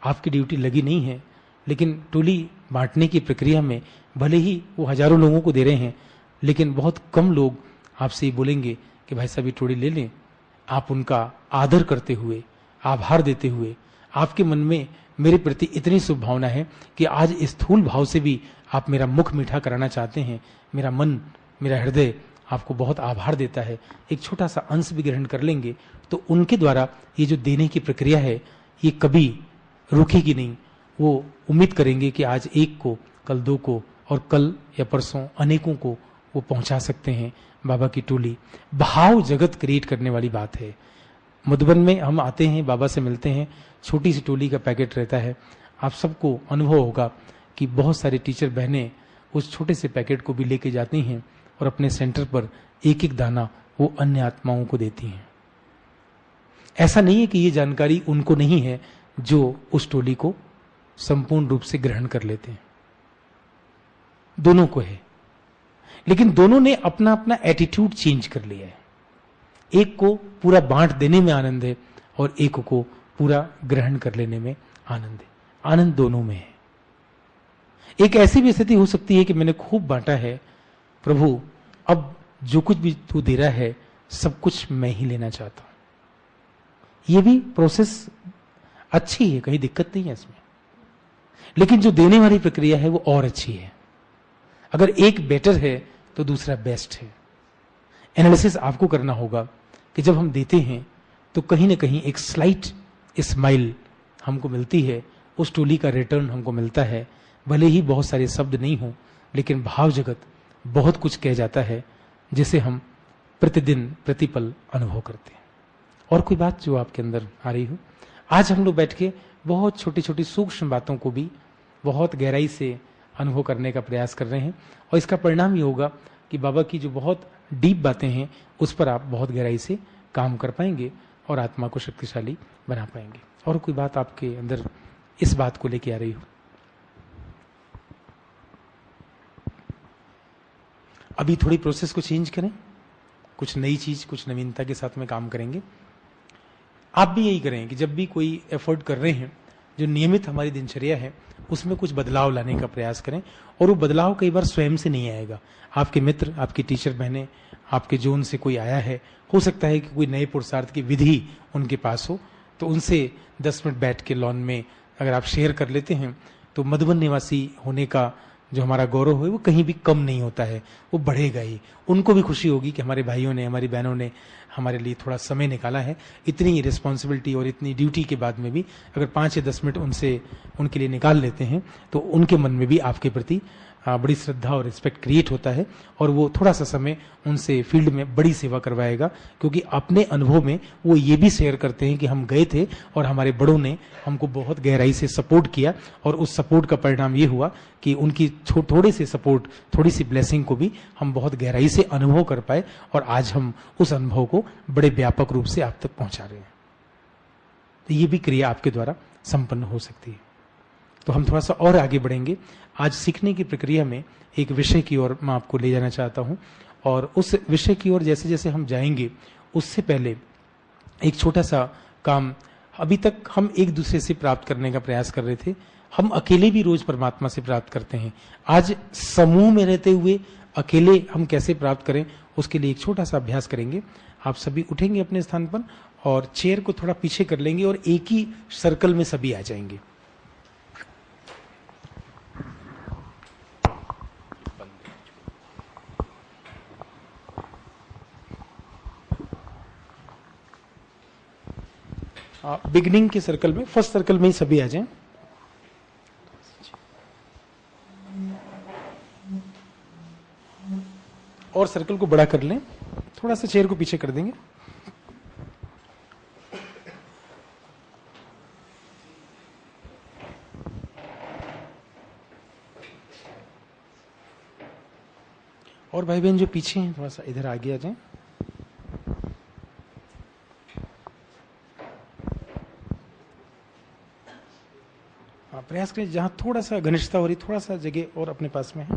आपकी ड्यूटी लगी नहीं है, लेकिन टोली बांटने की प्रक्रिया में भले ही वो हजारों लोगों को दे रहे हैं, लेकिन बहुत कम लोग आपसे ये बोलेंगे कि भाई साहब ये टोली ले लें। आप उनका आदर करते हुए, आभार देते हुए, आपके मन में मेरे प्रति इतनी शुभ भावना है कि आज स्थूल भाव से भी आप मेरा मुख मीठा कराना चाहते हैं, मेरा मन, मेरा हृदय आपको बहुत आभार देता है, एक छोटा सा अंश भी ग्रहण कर लेंगे, तो उनके द्वारा ये जो देने की प्रक्रिया है ये कभी रुकेगी नहीं। वो उम्मीद करेंगे कि आज एक को, कल 2 को, और कल या परसों अनेकों को वो पहुंचा सकते हैं बाबा की टोली। भाव जगत क्रिएट करने वाली बात है। मधुबन में हम आते हैं, बाबा से मिलते हैं, छोटी सी टोली का पैकेट रहता है। आप सबको अनुभव होगा कि बहुत सारे टीचर बहनें उस छोटे से पैकेट को भी लेके जाती हैं और अपने सेंटर पर एक एक दाना वो अन्य आत्माओं को देती हैं। ऐसा नहीं है कि ये जानकारी उनको नहीं है जो उस टोली को संपूर्ण रूप से ग्रहण कर लेते हैं, दोनों को है, लेकिन दोनों ने अपना अपना एटीट्यूड चेंज कर लिया है। एक को पूरा बांट देने में आनंद है और एक को पूरा ग्रहण कर लेने में आनंद है। आनंद दोनों में है। एक ऐसी भी स्थिति हो सकती है कि मैंने खूब बांटा है प्रभु, अब जो कुछ भी तू दे रहा है सब कुछ मैं ही लेना चाहता हूं। यह भी प्रोसेस अच्छी है, कहीं दिक्कत नहीं है इसमें, लेकिन जो देने वाली प्रक्रिया है वो और अच्छी है। अगर एक बेटर है तो दूसरा बेस्ट है। एनालिसिस आपको करना होगा कि जब हम देते हैं तो कहीं ना कहीं एक स्लाइट स्माइल हमको मिलती है, उस टोली का रिटर्न हमको मिलता है। भले ही बहुत सारे शब्द नहीं हो, लेकिन भाव जगत बहुत कुछ कह जाता है जिसे हम प्रतिदिन प्रतिपल अनुभव करते हैं। और कोई बात जो आपके अंदर आ रही हो? आज हम लोग बैठ के बहुत छोटी छोटी सूक्ष्म बातों को भी बहुत गहराई से अनुभव करने का प्रयास कर रहे हैं, और इसका परिणाम ये होगा कि बाबा की जो बहुत डीप बातें हैं उस पर आप बहुत गहराई से काम कर पाएंगे और आत्मा को शक्तिशाली बना पाएंगे। और कोई बात आपके अंदर इस बात को लेके आ रही हो? अभी थोड़ी प्रोसेस को चेंज करें, कुछ नई चीज, कुछ नवीनता के साथ में काम करेंगे। आप भी यही करें कि जब भी कोई एफर्ट कर रहे हैं, जो नियमित हमारी दिनचर्या है उसमें कुछ बदलाव लाने का प्रयास करें। और वो बदलाव कई बार स्वयं से नहीं आएगा, आपके मित्र, आपकी टीचर बहनें, आपके जोन से कोई आया है, हो सकता है कि कोई नए पुरुषार्थ की विधि उनके पास हो, तो उनसे 10 मिनट बैठ के लॉन में अगर आप शेयर कर लेते हैं तो मधुबन निवासी होने का जो हमारा गौरव है वो कहीं भी कम नहीं होता है, वो बढ़ेगा ही। उनको भी खुशी होगी कि हमारे भाइयों ने, हमारी बहनों ने हमारे लिए थोड़ा समय निकाला है। इतनी रिस्पॉन्सिबिलिटी और इतनी ड्यूटी के बाद में भी अगर 5 या 10 मिनट उनके लिए निकाल लेते हैं तो उनके मन में भी आपके प्रति बड़ी श्रद्धा और रिस्पेक्ट क्रिएट होता है, और वो थोड़ा सा समय उनसे फील्ड में बड़ी सेवा करवाएगा, क्योंकि अपने अनुभव में वो ये भी शेयर करते हैं कि हम गए थे और हमारे बड़ों ने हमको बहुत गहराई से सपोर्ट किया, और उस सपोर्ट का परिणाम ये हुआ कि उनकी थोड़ी सी सपोर्ट, थोड़ी सी ब्लेसिंग को भी हम बहुत गहराई से अनुभव कर पाए, और आज हम उस अनुभव को बड़े व्यापक रूप से आप तक पहुंचा रहे हैं। तो ये भी क्रिया आपके द्वारा संपन्न हो सकती है। तो हम थोड़ा सा और आगे बढ़ेंगे। आज सीखने की प्रक्रिया में एक विषय की ओर मैं आपको ले जाना चाहता हूं, और उस विषय की ओर जैसे जैसे हम जाएंगे उससे पहले एक छोटा सा काम। अभी तक हम एक दूसरे से प्राप्त करने का प्रयास कर रहे थे, हम अकेले भी रोज परमात्मा से प्राप्त करते हैं। आज समूह में रहते हुए अकेले हम कैसे प्राप्त करें, उसके लिए एक छोटा सा अभ्यास करेंगे। आप सभी उठेंगे अपने स्थान पर और चेयर को थोड़ा पीछे कर लेंगे और एक ही सर्कल में सभी आ जाएंगे। बिगनिंग के सर्कल में, फर्स्ट सर्कल में ही सभी आ जाएं। और सर्कल को बड़ा कर लें, थोड़ा सा चेयर को पीछे कर देंगे। और भाई बहन जो पीछे हैं थोड़ा सा इधर आगे आ जाएं। प्रयास करें जहां थोड़ा सा घनिष्ठता हो रही, थोड़ा सा जगह और अपने पास में है।